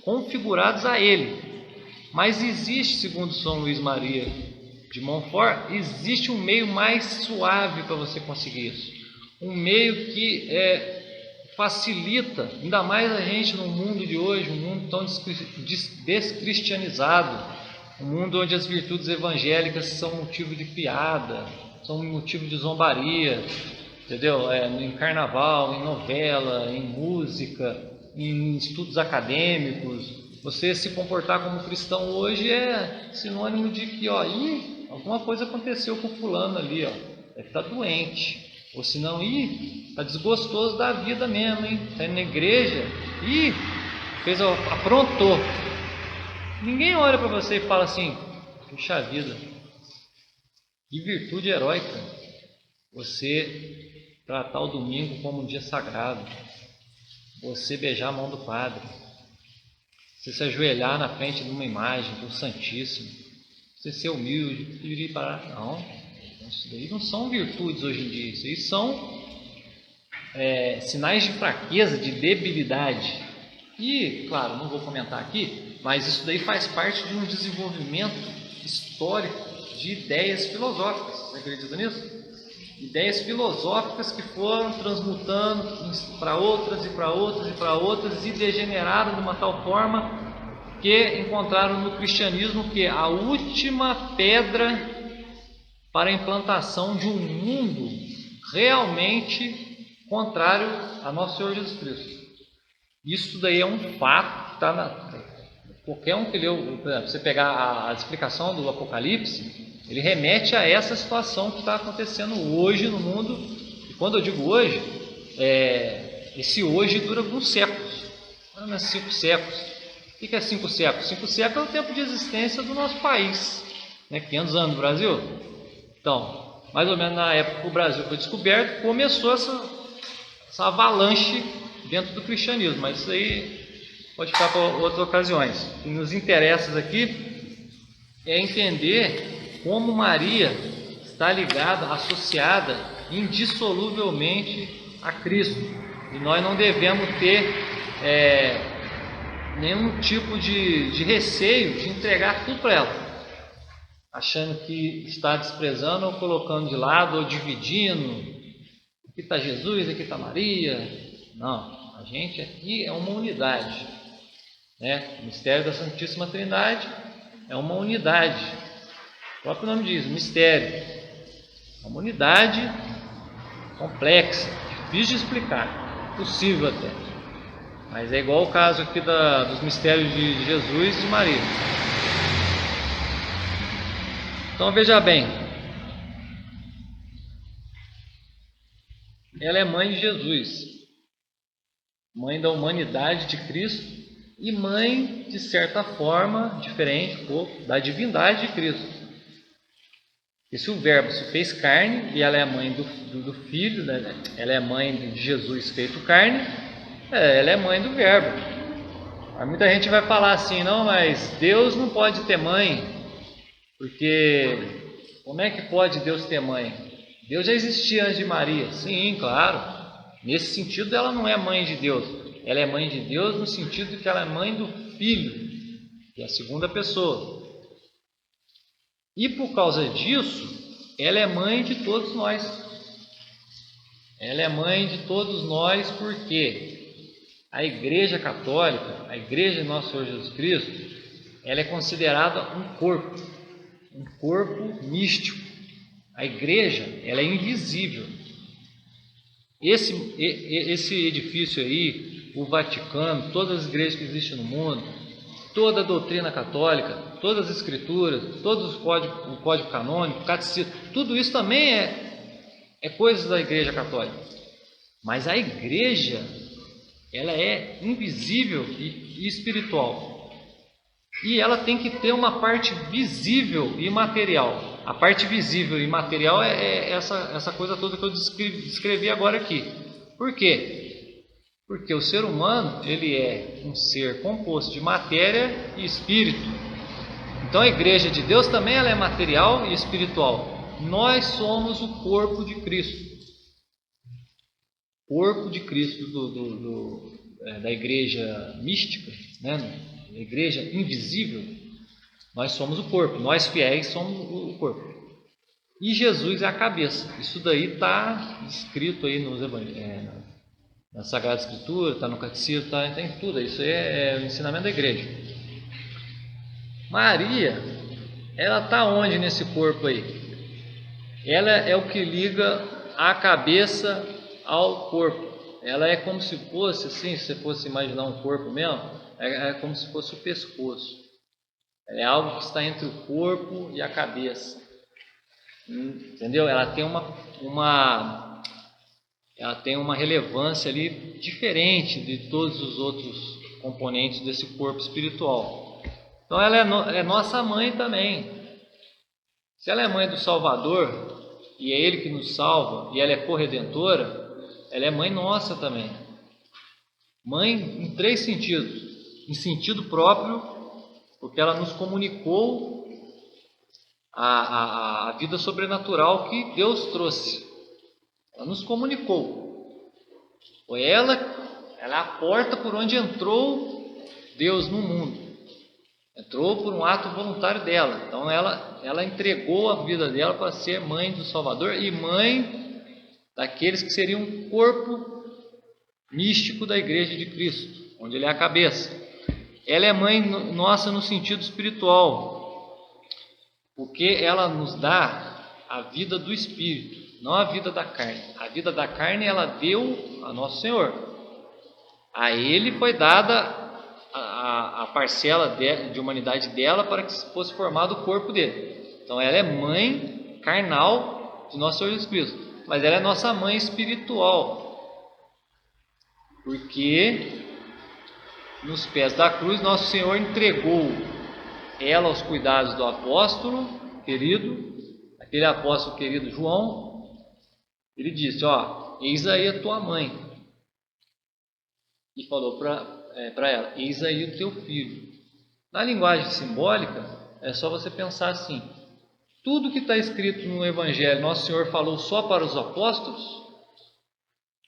A: configurados a Ele. Mas existe, segundo São Luís Maria de Montfort, existe um meio mais suave para você conseguir isso. Um meio que facilita, ainda mais a gente no mundo de hoje, um mundo tão descristianizado, um mundo onde as virtudes evangélicas são motivo de piada, são motivo de zombaria, entendeu? Em carnaval, em novela, em música, em estudos acadêmicos. Você se comportar como cristão hoje é sinônimo de que, alguma coisa aconteceu com fulano ali, deve estar doente. Ou senão, está desgostoso da vida mesmo, hein? Está indo na igreja, aprontou. Ninguém olha para você e fala assim, puxa vida, que virtude heróica você tratar o domingo como um dia sagrado, você beijar a mão do padre, você se ajoelhar na frente de uma imagem do Santíssimo, você ser humilde, ir para... Não, isso daí não são virtudes hoje em dia, isso aí são sinais de fraqueza, de debilidade. E, claro, não vou comentar aqui, mas isso daí faz parte de um desenvolvimento histórico de ideias filosóficas. Você acredita nisso? Ideias filosóficas que foram transmutando para outras e para outras e para outras e degeneraram de uma tal forma que encontraram no cristianismo que a última pedra para a implantação de um mundo realmente contrário a nosso Senhor Jesus Cristo. Isso daí é um fato, qualquer um que leu, por exemplo, você pegar a explicação do Apocalipse, ele remete a essa situação que está acontecendo hoje no mundo. E quando eu digo hoje, esse hoje dura alguns séculos, não é 5 séculos. O que é 5 séculos? 5 séculos é o tempo de existência do nosso país, 500 anos do Brasil. Então, mais ou menos na época que o Brasil foi descoberto, começou essa avalanche dentro do cristianismo, mas isso aí pode ficar para outras ocasiões. O que nos interessa aqui é entender como Maria está ligada, associada indissoluvelmente a Cristo. E nós não devemos ter nenhum tipo de receio de entregar tudo para ela, achando que está desprezando ou colocando de lado ou dividindo. Aqui está Jesus, aqui está Maria. Não, a gente aqui é uma unidade, O mistério da Santíssima Trindade é uma unidade. O próprio nome diz, mistério. É uma unidade complexa, difícil de explicar, possível até. Mas é igual o caso aqui dos mistérios de Jesus e de Maria. Então veja bem, ela é mãe de Jesus, mãe da humanidade de Cristo e mãe, de certa forma, diferente um pouco, da divindade de Cristo. E se o Verbo se fez carne e ela é a mãe do Filho, ela é a mãe de Jesus feito carne, ela é mãe do Verbo. Mas muita gente vai falar assim, não, mas Deus não pode ter mãe, porque como é que pode Deus ter mãe? Deus já existia antes de Maria. Sim, claro. Nesse sentido, ela não é mãe de Deus. Ela é mãe de Deus no sentido de que ela é mãe do Filho, que é a segunda pessoa. E por causa disso, ela é mãe de todos nós. Ela é mãe de todos nós porque a Igreja Católica, a Igreja de Nosso Senhor Jesus Cristo, ela é considerada um corpo místico. A Igreja, ela é invisível. Esse edifício aí, o Vaticano, todas as igrejas que existem no mundo, toda a doutrina católica, todas as escrituras, todos o código canônico, o catecismo, tudo isso também é coisa da Igreja Católica. Mas a Igreja, ela é invisível e espiritual. E ela tem que ter uma parte visível e material. A parte visível e material é essa coisa toda que eu descrevi agora aqui. Por quê? Porque o ser humano, ele é um ser composto de matéria e espírito. Então a Igreja de Deus também ela é material e espiritual. Nós somos o corpo de Cristo. Corpo de Cristo da Igreja mística, né? Da Igreja invisível. Nós somos o corpo, nós fiéis somos o corpo. E Jesus é a cabeça. Isso daí está escrito aí nos na Sagrada Escritura, está no Catecismo, está em tudo. Isso aí é o ensinamento da igreja. Maria, ela está onde nesse corpo aí? Ela é o que liga a cabeça ao corpo. Ela é como se fosse, assim, se você fosse imaginar um corpo mesmo, é como se fosse o pescoço. É algo que está entre o corpo e a cabeça. Entendeu? Ela tem uma relevância ali diferente de todos os outros componentes desse corpo espiritual. Então ela é nossa mãe também. Se ela é mãe do Salvador, e é Ele que nos salva, e ela é corredentora, ela é mãe nossa também. Mãe em 3 sentidos. Em sentido próprio, porque ela nos comunicou a vida sobrenatural que Deus trouxe. Ela nos comunicou. Foi ela é a porta por onde entrou Deus no mundo. Entrou por um ato voluntário dela. Então ela entregou a vida dela para ser mãe do Salvador e mãe daqueles que seriam um corpo místico da Igreja de Cristo, onde Ele é a cabeça. Ela é mãe nossa no sentido espiritual, porque ela nos dá a vida do Espírito, não a vida da carne. A vida da carne ela deu a Nosso Senhor. A Ele foi dada a parcela de humanidade dela para que fosse formado o corpo dele. Então ela é mãe carnal de Nosso Senhor Jesus Cristo, mas ela é nossa mãe espiritual, porque nos pés da cruz, Nosso Senhor entregou ela aos cuidados do apóstolo querido, aquele apóstolo querido João. Ele disse: eis aí a tua mãe. E falou para ela: eis aí o teu filho. Na linguagem simbólica, é só você pensar assim: tudo que está escrito no Evangelho, Nosso Senhor falou só para os apóstolos?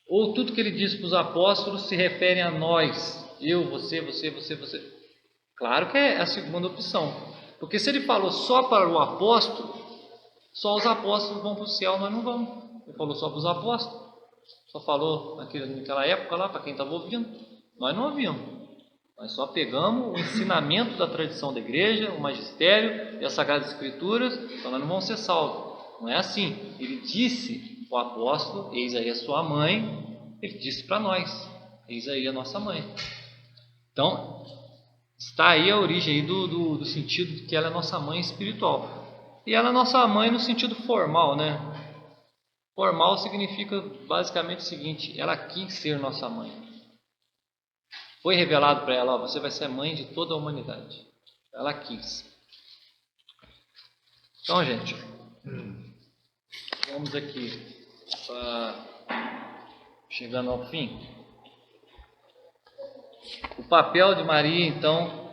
A: Ou tudo que Ele disse para os apóstolos se refere a nós? Eu, você. Claro que é a segunda opção. Porque se Ele falou só para o apóstolo, só os apóstolos vão para o céu, nós não vamos. Ele falou só para os apóstolos. Só falou naquela época lá, para quem estava ouvindo. Nós não ouvimos. Nós só pegamos o ensinamento da tradição da igreja, o magistério e as Sagradas Escrituras, então nós não vamos ser salvos. Não é assim. Ele disse ao apóstolo: eis aí a sua mãe. Ele disse para nós: eis aí a nossa mãe. Então, está aí a origem aí do sentido de que ela é nossa mãe espiritual. E ela é nossa mãe no sentido formal, né? Formal significa basicamente o seguinte: ela quis ser nossa mãe. Foi revelado para ela: você vai ser mãe de toda a humanidade. Ela quis. Então, gente, vamos aqui chegando ao fim. O papel de Maria, então,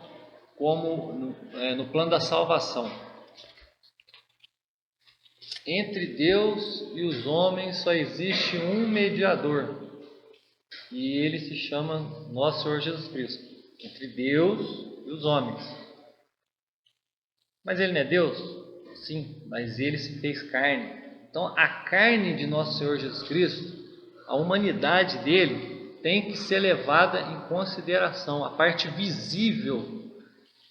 A: como no plano da salvação. Entre Deus e os homens só existe um mediador, e ele se chama nosso Senhor Jesus Cristo. Entre Deus e os homens. Mas ele não é Deus? Sim, mas ele se fez carne. Então a carne de nosso Senhor Jesus Cristo, a humanidade dele, tem que ser levada em consideração, a parte visível.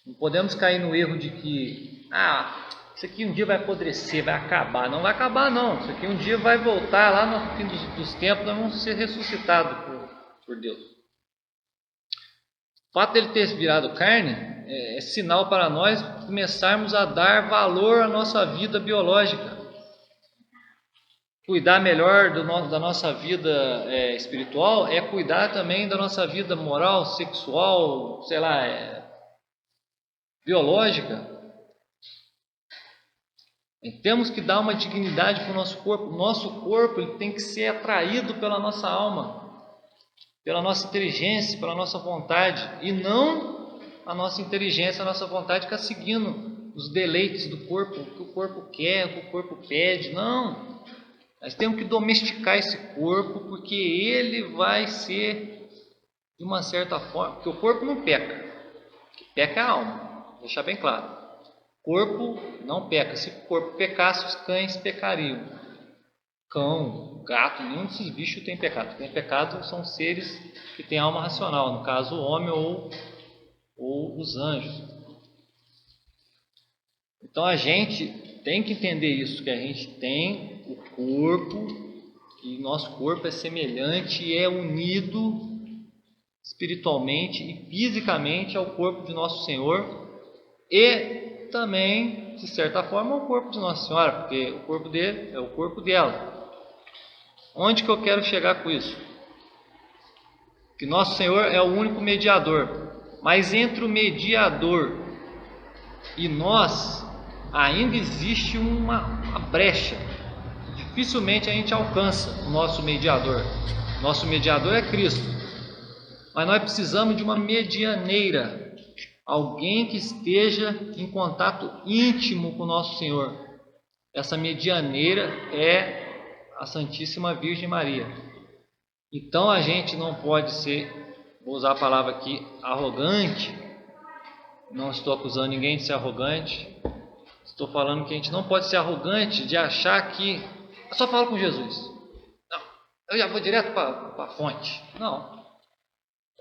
A: Não podemos cair no erro de que isso aqui um dia vai apodrecer, vai acabar. Não vai acabar não, isso aqui um dia vai voltar lá no fim dos tempos, nós vamos ser ressuscitados por Deus. O fato dele ter virado carne é sinal para nós começarmos a dar valor à nossa vida biológica. Cuidar melhor da nossa vida espiritual é cuidar também da nossa vida moral, sexual, biológica. E temos que dar uma dignidade para o nosso corpo. O nosso corpo ele tem que ser atraído pela nossa alma, pela nossa inteligência, pela nossa vontade, e não a nossa inteligência, a nossa vontade ficar seguindo os deleites do corpo, o que o corpo quer, o que o corpo pede. Não! Nós temos que domesticar esse corpo, porque ele vai ser, de uma certa forma, porque o corpo não peca, o que peca é a alma, vou deixar bem claro. O corpo não peca. Se o corpo pecasse, os cães pecariam. Cão, gato, nenhum desses bichos tem pecado. Tem pecado são seres que têm alma racional, no caso o homem ou os anjos. Então a gente tem que entender isso, que a gente tem o corpo, e nosso corpo é semelhante e é unido espiritualmente e fisicamente ao corpo de nosso Senhor, e também, de certa forma, ao corpo de Nossa Senhora, porque o corpo dele é o corpo dela. Onde que eu quero chegar com isso? Que nosso Senhor é o único mediador, mas entre o mediador e nós ainda existe uma brecha. Dificilmente a gente alcança o nosso mediador. Nosso mediador é Cristo, mas nós precisamos de uma medianeira, alguém que esteja em contato íntimo com nosso Senhor. Essa medianeira é a Santíssima Virgem Maria. Então a gente não pode ser, vou usar a palavra aqui, arrogante. Não estou acusando ninguém de ser arrogante. Estou falando que a gente não pode ser arrogante de achar que eu só falo com Jesus. Não, eu já vou direto para a fonte. Não.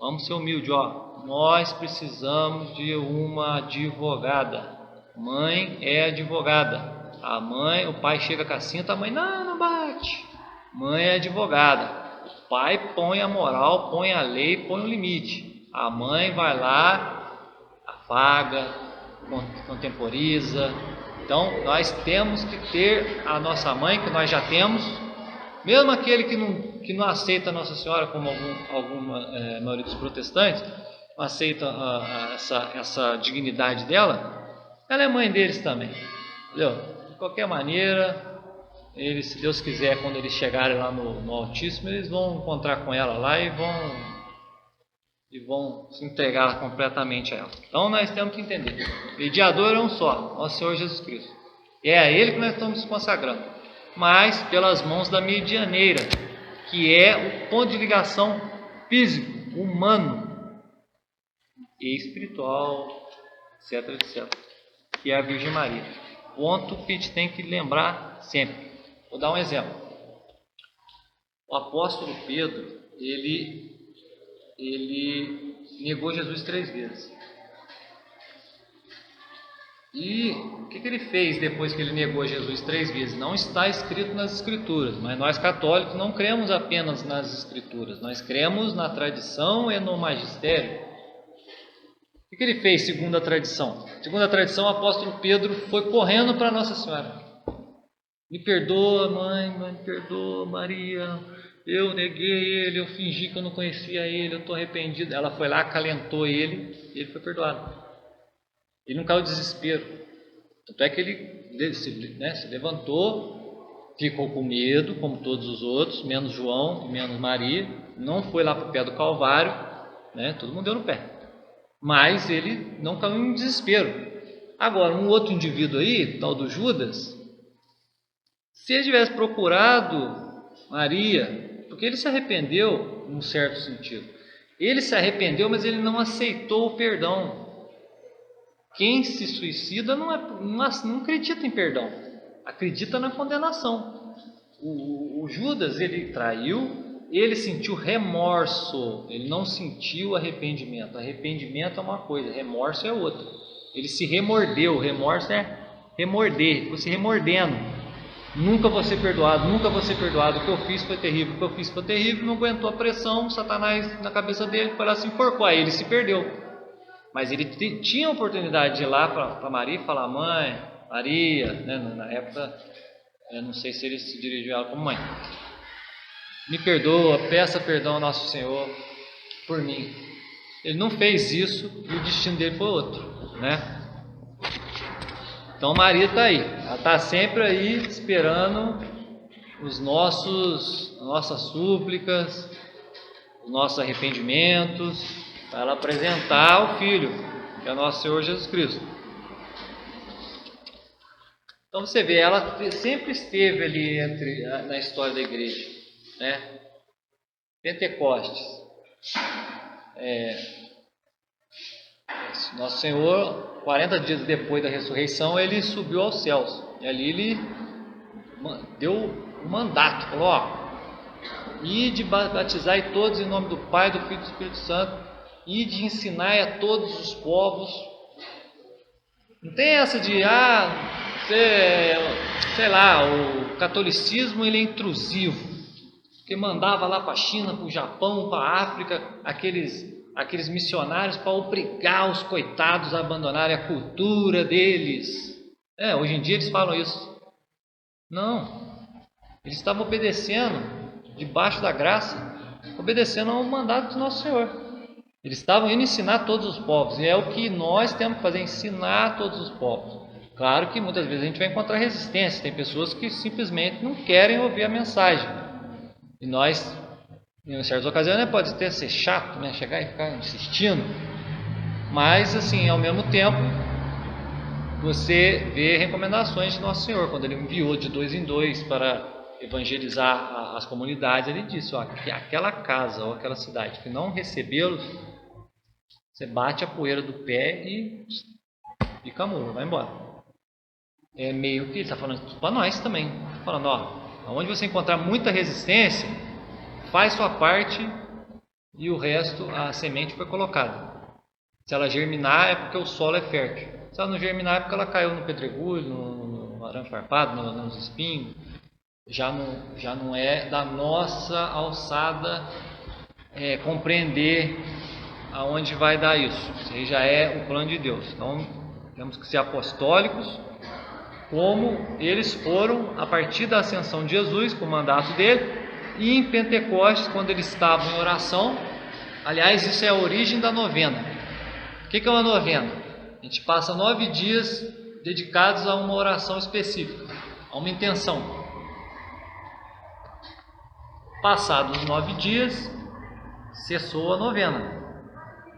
A: Vamos ser humildes, Nós precisamos de uma advogada. Mãe é advogada. A mãe, o pai chega com a cinta, a mãe, não bate. Mãe é advogada. O pai põe a moral, põe a lei, põe o limite. A mãe vai lá, afaga, contemporiza. Então, nós temos que ter a nossa mãe, que nós já temos. Mesmo aquele que não aceita Nossa Senhora, como alguma maioria dos protestantes, não aceita essa dignidade dela, ela é mãe deles também. Entendeu? De qualquer maneira, eles, se Deus quiser, quando eles chegarem lá no Altíssimo, eles vão encontrar com ela lá e vão se entregar completamente a ela. Então nós temos que entender, o mediador é um só, nosso Senhor Jesus Cristo. E é a Ele que nós estamos nos consagrando, mas pelas mãos da medianeira, que é o ponto de ligação físico, humano e espiritual, etc, etc, que é a Virgem Maria. Ponto que a gente tem que lembrar sempre. Vou dar um exemplo. O apóstolo Pedro, ele negou Jesus 3 vezes. E o que ele fez depois que ele negou Jesus 3 vezes? Não está escrito nas Escrituras, mas nós católicos não cremos apenas nas Escrituras, nós cremos na tradição e no magistério. O que ele fez segundo a tradição? Segundo a tradição, o apóstolo Pedro foi correndo para Nossa Senhora. Me perdoa, mãe, me perdoa, Maria, eu neguei ele, eu fingi que eu não conhecia ele, eu estou arrependido. Ela foi lá, acalentou ele e ele foi perdoado. Ele não caiu em desespero. Tanto é que ele se levantou, ficou com medo, como todos os outros, menos João e menos Maria, não foi lá para o pé do Calvário, né? Todo mundo deu no pé. Mas ele não caiu em desespero. Agora, um outro indivíduo aí, tal do Judas, se ele tivesse procurado Maria, porque ele se arrependeu num certo sentido. Ele se arrependeu, mas ele não aceitou o perdão. Quem se suicida não acredita em perdão, acredita na condenação. O Judas, ele traiu, ele sentiu remorso, ele não sentiu arrependimento. Arrependimento é uma coisa, remorso é outra. Ele se remordeu, remorso é remorder, ficou se remordendo. Nunca vou ser perdoado, nunca vou ser perdoado. O que eu fiz foi terrível, o que eu fiz foi terrível. Não aguentou a pressão, Satanás na cabeça dele, foi lá se enforcou. Aí ele se perdeu. Mas ele tinha a oportunidade de ir lá para Maria e falar: mãe, Maria, né? Na época, eu não sei se ele se dirigiu a ela como mãe, me perdoa, peça perdão ao nosso Senhor por mim. Ele não fez isso e o destino dele foi outro, né? Então Maria está aí, ela está sempre aí esperando nossas súplicas, os nossos arrependimentos, para ela apresentar o Filho, que é o nosso Senhor Jesus Cristo. Então você vê, ela sempre esteve ali na história da igreja, né? Pentecostes, nosso Senhor, 40 dias depois da ressurreição, ele subiu aos céus. E ali ele deu um mandato, falou: ide batizai todos em nome do Pai, do Filho e do Espírito Santo, ide ensinai a todos os povos. Não tem essa de, sei lá, o catolicismo ele é intrusivo, porque mandava lá para a China, para o Japão, para a África, aqueles missionários para obrigar os coitados a abandonarem a cultura deles. Hoje em dia eles falam isso. Não, eles estavam obedecendo, debaixo da graça, obedecendo ao mandato do nosso Senhor. Eles estavam indo ensinar todos os povos, e é o que nós temos que fazer, ensinar todos os povos. Claro que muitas vezes a gente vai encontrar resistência, tem pessoas que simplesmente não querem ouvir a mensagem. E nós, em certas ocasiões, pode até ser chato, né? Chegar e ficar insistindo, mas assim, ao mesmo tempo, você vê recomendações de Nosso Senhor, quando Ele enviou de 2 em 2 para evangelizar as comunidades. Ele disse: que aquela casa ou aquela cidade que não recebê-los, você bate a poeira do pé e fica amor, vai embora. É meio que Ele está falando para nós também, está falando: onde você encontrar muita resistência, faz sua parte e o resto, a semente foi colocada. Se ela germinar é porque o solo é fértil. Se ela não germinar é porque ela caiu no pedregulho, no arame farpado, nos espinhos. Já não é da nossa alçada compreender aonde vai dar isso. Isso aí já é o plano de Deus. Então temos que ser apostólicos, como eles foram a partir da ascensão de Jesus, com o mandato dele. E em Pentecostes, quando eles estavam em oração, aliás, isso é a origem da novena. O que é uma novena? A gente passa 9 dias dedicados a uma oração específica, a uma intenção. Passados os 9 dias, cessou a novena.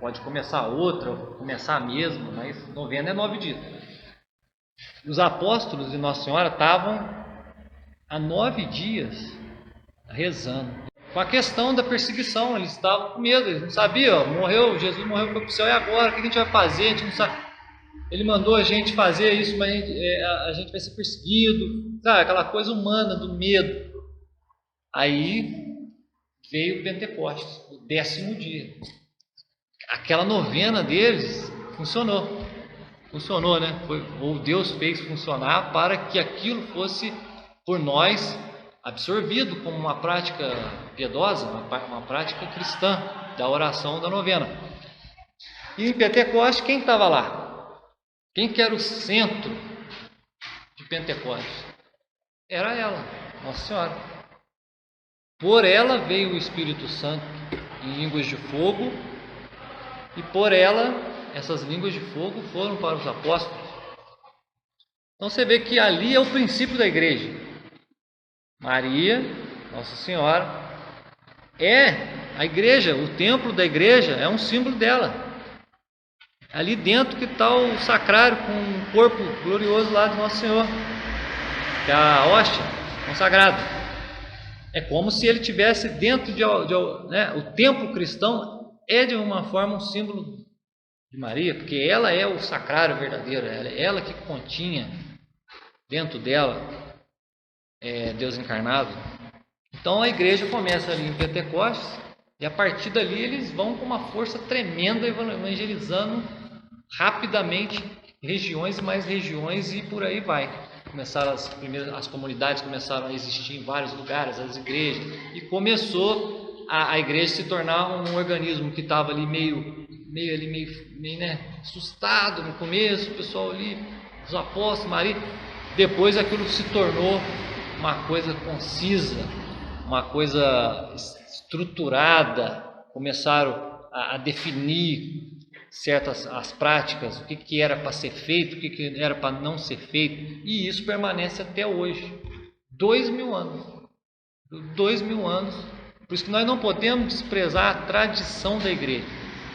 A: Pode começar outra, começar a mesma, mas novena é 9 dias. Os apóstolos de Nossa Senhora estavam há 9 dias rezando. Com a questão da perseguição, eles estavam com medo, eles não sabiam, Jesus morreu, foi para o céu, e agora? O que a gente vai fazer? A gente não sabe. Ele mandou a gente fazer isso, mas a gente vai ser perseguido, sabe? Aquela coisa humana do medo. Aí veio o Pentecostes, o 10º dia. Aquela novena deles funcionou, né? Ou Deus fez funcionar para que aquilo fosse por nós absorvido como uma prática piedosa, uma prática cristã da oração da novena. E em Pentecostes, quem estava lá? Quem que era o centro de Pentecostes? Era ela, Nossa Senhora. Por ela veio o Espírito Santo em línguas de fogo, e por ela essas línguas de fogo foram para os apóstolos. Então você vê que ali é o princípio da igreja. Maria, Nossa Senhora, é a igreja, o templo da igreja é um símbolo dela. Ali dentro que está o sacrário com o corpo glorioso lá do Nosso Senhor, que é a hóstia consagrada. É como se ele tivesse dentro né? O templo cristão é de uma forma um símbolo de Maria, porque ela é o sacrário verdadeiro, ela que continha dentro dela Deus encarnado. Então a igreja começa ali em Pentecostes e a partir dali eles vão com uma força tremenda evangelizando rapidamente regiões e mais regiões e por aí vai. Começaram as comunidades começaram a existir em vários lugares, as igrejas, e começou a igreja se tornar um organismo que estava ali meio né, assustado no começo, o pessoal ali, os apóstolos, Maria. Depois aquilo se tornou uma coisa concisa, uma coisa estruturada, começaram a definir certas as práticas, o que era para ser feito, o que era para não ser feito, e isso permanece até hoje, 2000 anos, 2000 anos. Por isso que nós não podemos desprezar a tradição da igreja.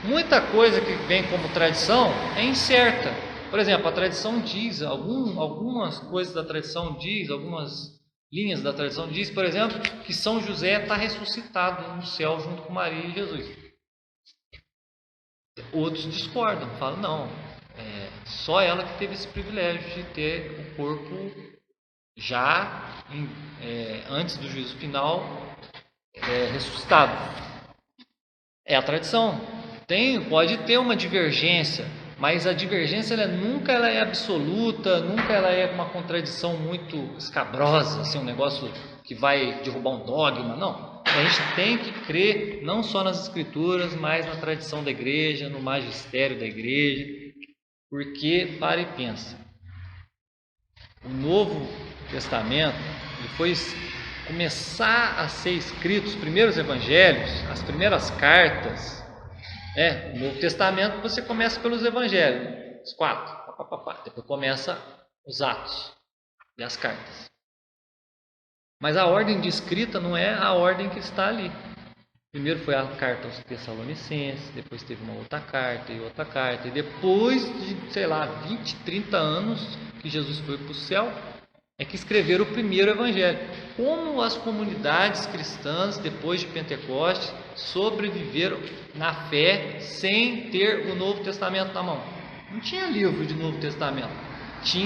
A: Muita coisa que vem como tradição é incerta. Por exemplo, a tradição diz, algumas coisas da tradição diz, algumas linhas da tradição diz, por exemplo, que São José está ressuscitado no céu junto com Maria e Jesus. Outros discordam, falam, não, só ela que teve esse privilégio de ter o corpo já antes do juízo final ressuscitado. É a tradição. Pode ter uma divergência, mas a divergência nunca é absoluta, nunca ela é uma contradição muito escabrosa, assim, um negócio que vai derrubar um dogma, não. A gente tem que crer não só nas escrituras, mas na tradição da igreja, no magistério da igreja, porque, para e pensa, o Novo Testamento depois começar a ser escrito, os primeiros evangelhos, as primeiras cartas, o Novo Testamento você começa pelos evangelhos, os 4, depois começa os Atos e as cartas. Mas a ordem de escrita não é a ordem que está ali. Primeiro foi a carta aos Tessalonicenses, depois teve uma outra carta, e depois de, 20, 30 anos que Jesus foi para o céu, é que escreveram o primeiro evangelho. Como as comunidades cristãs, depois de Pentecostes, sobreviveram na fé sem ter o Novo Testamento na mão? Não tinha livro de Novo Testamento.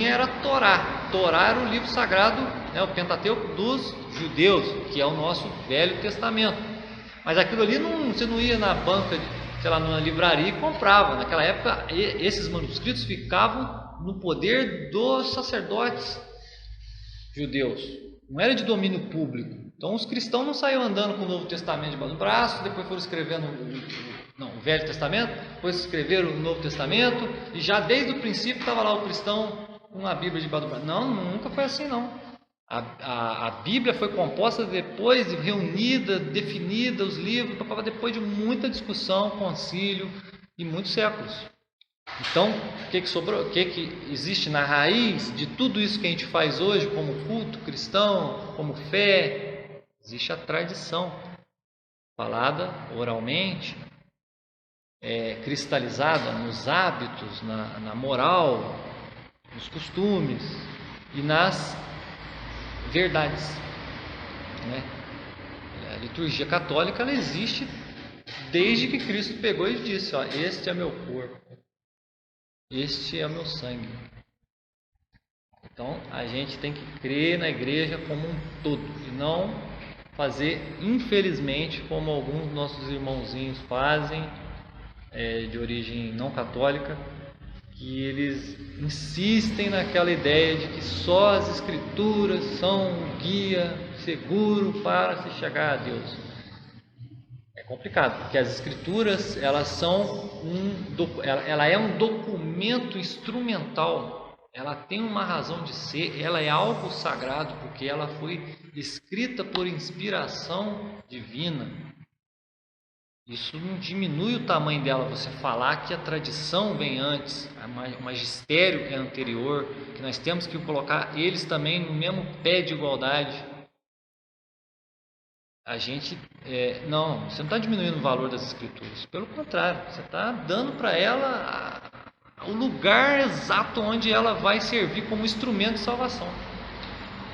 A: Era Torá. Torá era o livro sagrado, o Pentateuco dos judeus, que é o nosso Velho Testamento. Mas aquilo ali você não ia na banca, numa livraria e comprava. Naquela época, esses manuscritos ficavam no poder dos sacerdotes judeus. Não era de domínio público. Então os cristãos não saíam andando com o Novo Testamento debaixo do braço, depois foram escrevendo o Velho Testamento, depois escreveram o Novo Testamento, e já desde o princípio estava lá o cristão com a Bíblia debaixo do braço. Não, nunca foi assim não. A Bíblia foi composta depois, reunida, definida, os livros, depois de muita discussão, concílio e muitos séculos. Então, o que sobrou? O que existe na raiz de tudo isso que a gente faz hoje, como culto cristão, como fé? Existe a tradição, falada oralmente, cristalizada nos hábitos, na moral, nos costumes e nas verdades, né? A liturgia católica ela existe desde que Cristo pegou e disse: este é meu corpo, este é o meu sangue. Então a gente tem que crer na igreja como um todo e não fazer, infelizmente, como alguns nossos irmãozinhos fazem, de origem não católica, que eles insistem naquela ideia de que só as escrituras são um guia seguro para se chegar a Deus. É complicado, porque as escrituras elas ela é um documento instrumental, ela tem uma razão de ser, ela é algo sagrado, porque ela foi escrita por inspiração divina. Isso não diminui o tamanho dela, você falar que a tradição vem antes, o magistério é anterior, que nós temos que colocar eles também no mesmo pé de igualdade. a gente não, você não está diminuindo o valor das escrituras, pelo contrário, você está dando para ela o lugar exato onde ela vai servir como instrumento de salvação.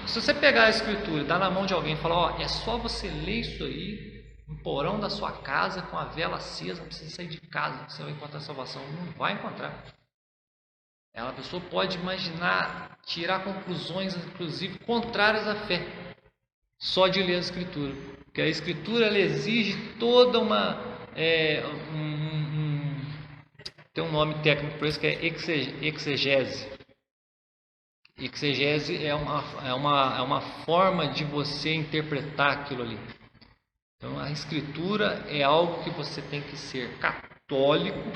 A: Se você pegar a escritura e dar na mão de alguém e falar, ó, é só você ler isso aí no porão da sua casa com a vela acesa, não precisa sair de casa, você vai encontrar salvação. Não vai encontrar. A pessoa pode imaginar, tirar conclusões, inclusive, contrárias à fé, só de ler a escritura. Porque a escritura ela exige toda uma... tem um nome técnico para isso que é exegese. Exegese é uma forma de você interpretar aquilo ali. Então a escritura é algo que você tem que ser católico,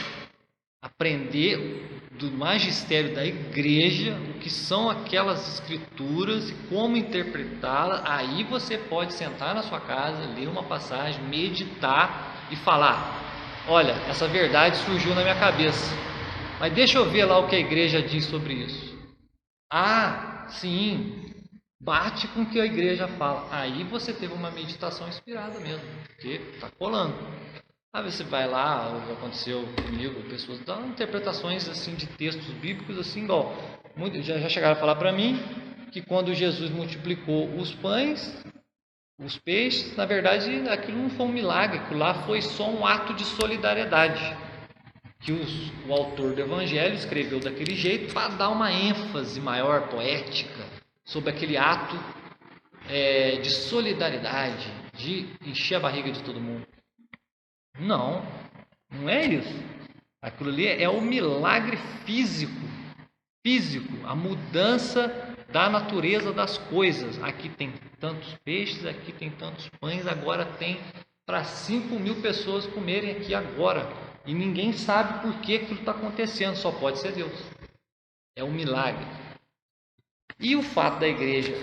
A: aprender do magistério da igreja o que são aquelas escrituras e como interpretá-las. Aí você pode sentar na sua casa, ler uma passagem, meditar e falar, olha, essa verdade surgiu na minha cabeça, mas deixa eu ver lá o que a igreja diz sobre isso. Ah, sim, bate com o que a igreja fala. Aí você teve uma meditação inspirada mesmo, porque está colando. Às vezes você vai lá, o que aconteceu comigo, pessoas dão interpretações assim de textos bíblicos assim, igual já chegaram a falar para mim que quando Jesus multiplicou os pães, os peixes, na verdade aquilo não foi um milagre, aquilo lá foi só um ato de solidariedade que o autor do Evangelho escreveu daquele jeito para dar uma ênfase maior, poética, sobre aquele ato de solidariedade, de encher a barriga de todo mundo. Não, não é isso. Aquilo ali é o milagre físico, a mudança da natureza das coisas. Aqui tem tantos peixes, aqui tem tantos pães, agora tem para 5.000 pessoas comerem aqui agora. E ninguém sabe por que aquilo está acontecendo, só pode ser Deus. É um milagre. E o fato da igreja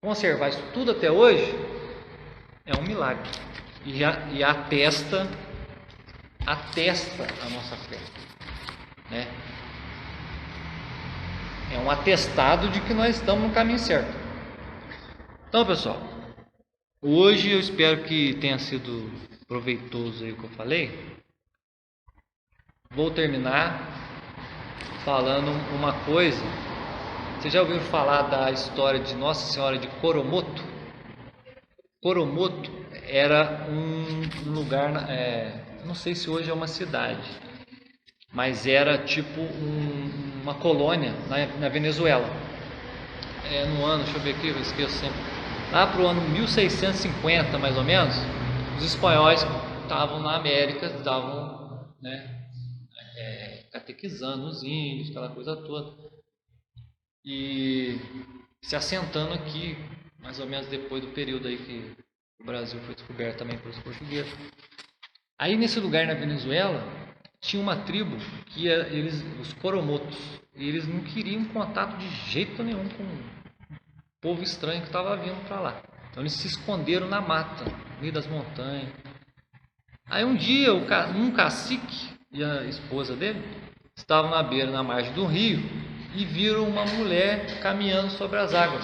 A: conservar isso tudo até hoje é um milagre. E atesta a nossa fé. Né? É um atestado de que nós estamos no caminho certo. Então, pessoal, hoje eu espero que tenha sido proveitoso aí o que eu falei. Vou terminar falando uma coisa. Você já ouviu falar da história de Nossa Senhora de Coromoto? Coromoto era um lugar, não sei se hoje é uma cidade, mas era tipo uma colônia na Venezuela. No ano, deixa eu ver aqui, eu esqueço sempre. Lá para o ano 1650, mais ou menos, os espanhóis estavam na América, estavam, catequizando os índios, aquela coisa toda, e se assentando aqui, mais ou menos depois do período aí que o Brasil foi descoberto também pelos portugueses. Aí nesse lugar na Venezuela tinha uma tribo que os Coromotos, e eles não queriam contato de jeito nenhum com o povo estranho que estava vindo para lá. Então eles se esconderam na mata, no meio das montanhas. Aí um dia um cacique e a esposa dele estavam na beira, na margem do rio, e viram uma mulher caminhando sobre as águas.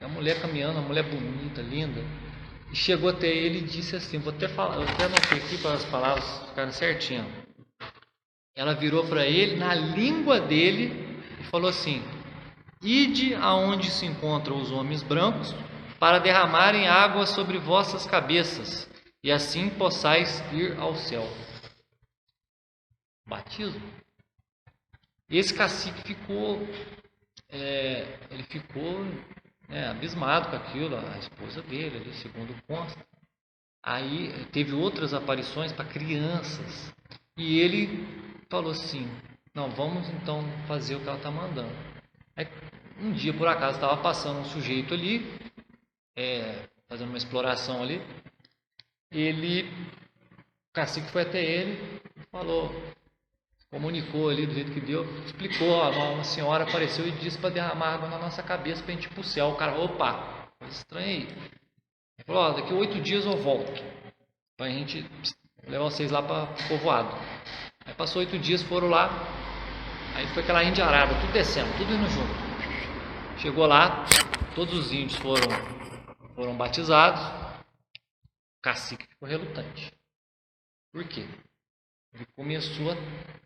A: A mulher caminhando, uma mulher bonita, linda, e chegou até ele e disse assim, eu até anotei aqui para as palavras ficarem certinho. Ela virou para ele na língua dele e falou assim: ide aonde se encontram os homens brancos para derramarem água sobre vossas cabeças, e assim possais ir ao céu. Batismo. Esse cacique ficou abismado com aquilo, a esposa dele, ali, segundo consta. Aí teve outras aparições para crianças, e ele falou assim, não, vamos então fazer o que ela está mandando. Aí, um dia por acaso estava passando um sujeito ali, fazendo uma exploração ali, o cacique foi até ele e falou, comunicou ali do jeito que deu, explicou, uma senhora apareceu e disse para derramar água na nossa cabeça para a gente ir para o céu. O cara, opa, coisa estranha aí. Ele falou, daqui 8 dias eu volto para a gente levar vocês lá para o povoado. Aí passou 8 dias, foram lá, aí foi aquela indiarada, tudo descendo, tudo indo junto. Chegou lá, todos os índios foram foram batizados, o cacique ficou relutante. Por quê? Ele começou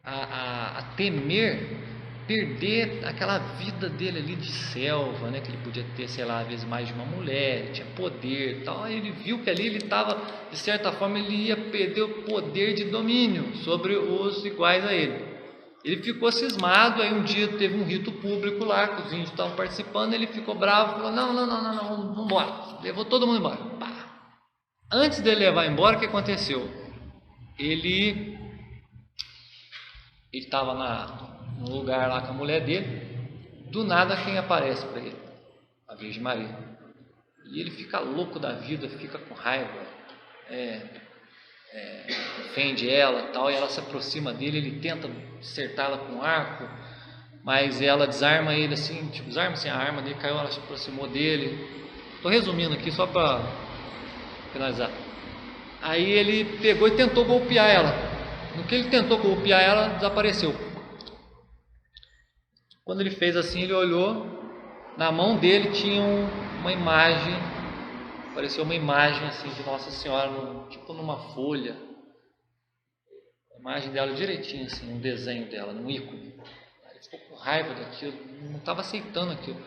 A: a temer perder aquela vida dele ali de selva, né? Que ele podia ter, sei lá, às vezes mais de uma mulher, tinha poder e tal. Aí ele viu que ali ele estava, de certa forma, ele ia perder o poder de domínio sobre os iguais a ele. Ele ficou cismado. Aí um dia teve um rito público lá, que os índios estavam participando, ele ficou bravo, falou, não, vamos embora. Levou todo mundo embora. Pá. Antes dele levar embora, o que aconteceu? Ele estava no lugar lá com a mulher dele, do nada quem aparece para ele? A Virgem Maria. E ele fica louco da vida, fica com raiva, ofende ela tal, e ela se aproxima dele, ele tenta acertá-la com um arco, mas ela desarma ele assim, tipo, desarma assim, a arma dele caiu, ela se aproximou dele. Estou resumindo aqui só para finalizar. Aí ele pegou e tentou golpear ela. No que ele tentou golpear ela, desapareceu. Quando ele fez assim, ele olhou, na mão dele tinha uma imagem, parecia uma imagem assim de Nossa Senhora, tipo numa folha, a imagem dela direitinho assim, um desenho dela, num ícone. Ele ficou com raiva daquilo, não estava aceitando aquilo,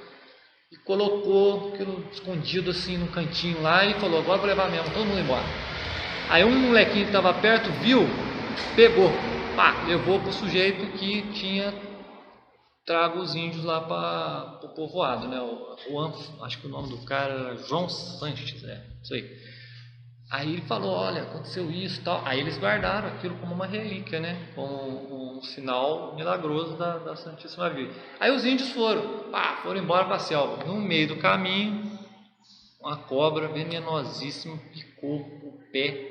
A: e colocou aquilo escondido assim num cantinho lá e falou, agora vou levar mesmo, todo mundo embora. Aí um molequinho que estava perto viu, pegou, pá, levou para o sujeito que tinha trago os índios lá para o povoado, né? Acho que o nome do cara era João Sanches, isso aí. Aí ele falou, olha, aconteceu isso e tal. Aí eles guardaram aquilo como uma relíquia, né? Como um sinal milagroso da Santíssima Virgem. Aí os índios foram embora para a selva. No meio do caminho, uma cobra venenosíssima picou o pé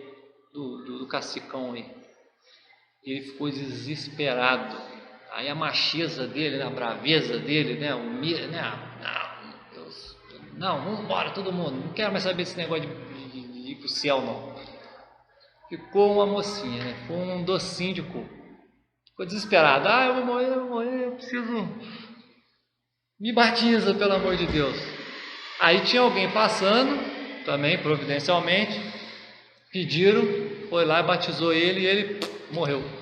A: do cacicão aí. Ele ficou desesperado. Aí a macheza dele, né, a braveza dele, né, não, vamos embora todo mundo, não quero mais saber desse negócio de ir pro céu não. Ficou uma mocinha, né, foi um docinho de coco, ficou desesperado, eu vou morrer, eu preciso, me batiza pelo amor de Deus. Aí tinha alguém passando, também providencialmente, pediram, foi lá e batizou ele e ele morreu.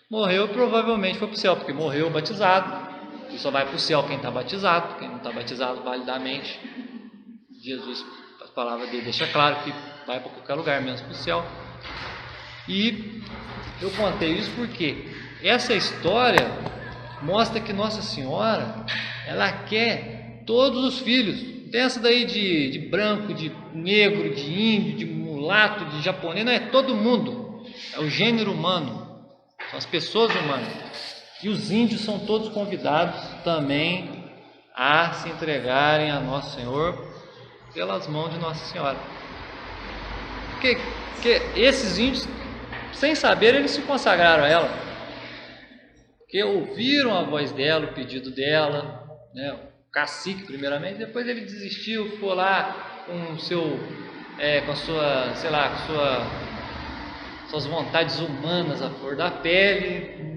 A: Morreu, provavelmente foi para o céu, porque morreu batizado, e só vai para o céu quem está batizado, quem não está batizado validamente. Jesus, a palavra dele deixa claro que vai para qualquer lugar, menos para o céu. E eu contei isso porque essa história mostra que Nossa Senhora, ela quer todos os filhos. Tem essa daí de branco, de negro, de índio, de mulato, de japonês, não é todo mundo, é o gênero humano. São as pessoas humanas. E os índios são todos convidados também a se entregarem a Nosso Senhor pelas mãos de Nossa Senhora. Porque esses índios, sem saber, eles se consagraram a ela. Porque ouviram a voz dela, o pedido dela, né? O cacique primeiramente, depois ele desistiu, ficou lá com suas vontades humanas à flor da pele.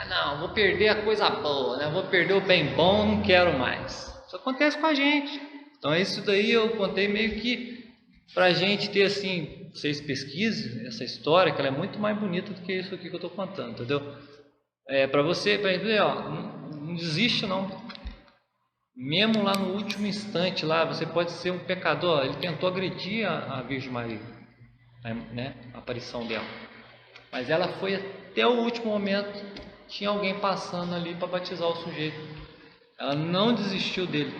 A: Não, vou perder a coisa boa, né? Vou perder o bem bom, não quero mais. Isso acontece com a gente. Então isso daí eu contei meio que pra gente ter assim, vocês pesquisem essa história, que ela é muito mais bonita do que isso aqui que eu estou contando, entendeu? Para entender, não desiste não. Mesmo lá no último instante, lá você pode ser um pecador. Ele tentou agredir a Virgem Maria, né? A aparição dela, mas ela foi até o último momento. Tinha alguém passando ali para batizar o sujeito. Ela não desistiu dele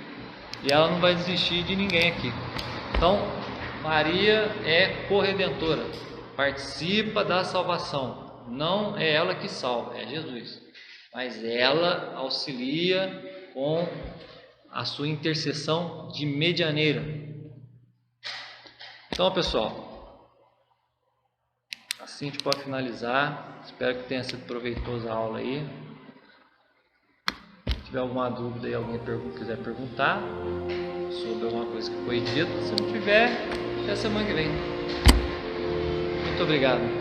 A: e ela não vai desistir de ninguém aqui. Então Maria é corredentora, participa da salvação. Não é ela que salva, é Jesus, mas ela auxilia com a sua intercessão de medianeira. Então, pessoal, assim a gente pode finalizar. Espero que tenha sido proveitosa a aula aí. Se tiver alguma dúvida aí, alguém quiser perguntar sobre alguma coisa que foi dita, se não tiver, até semana que vem. Muito obrigado.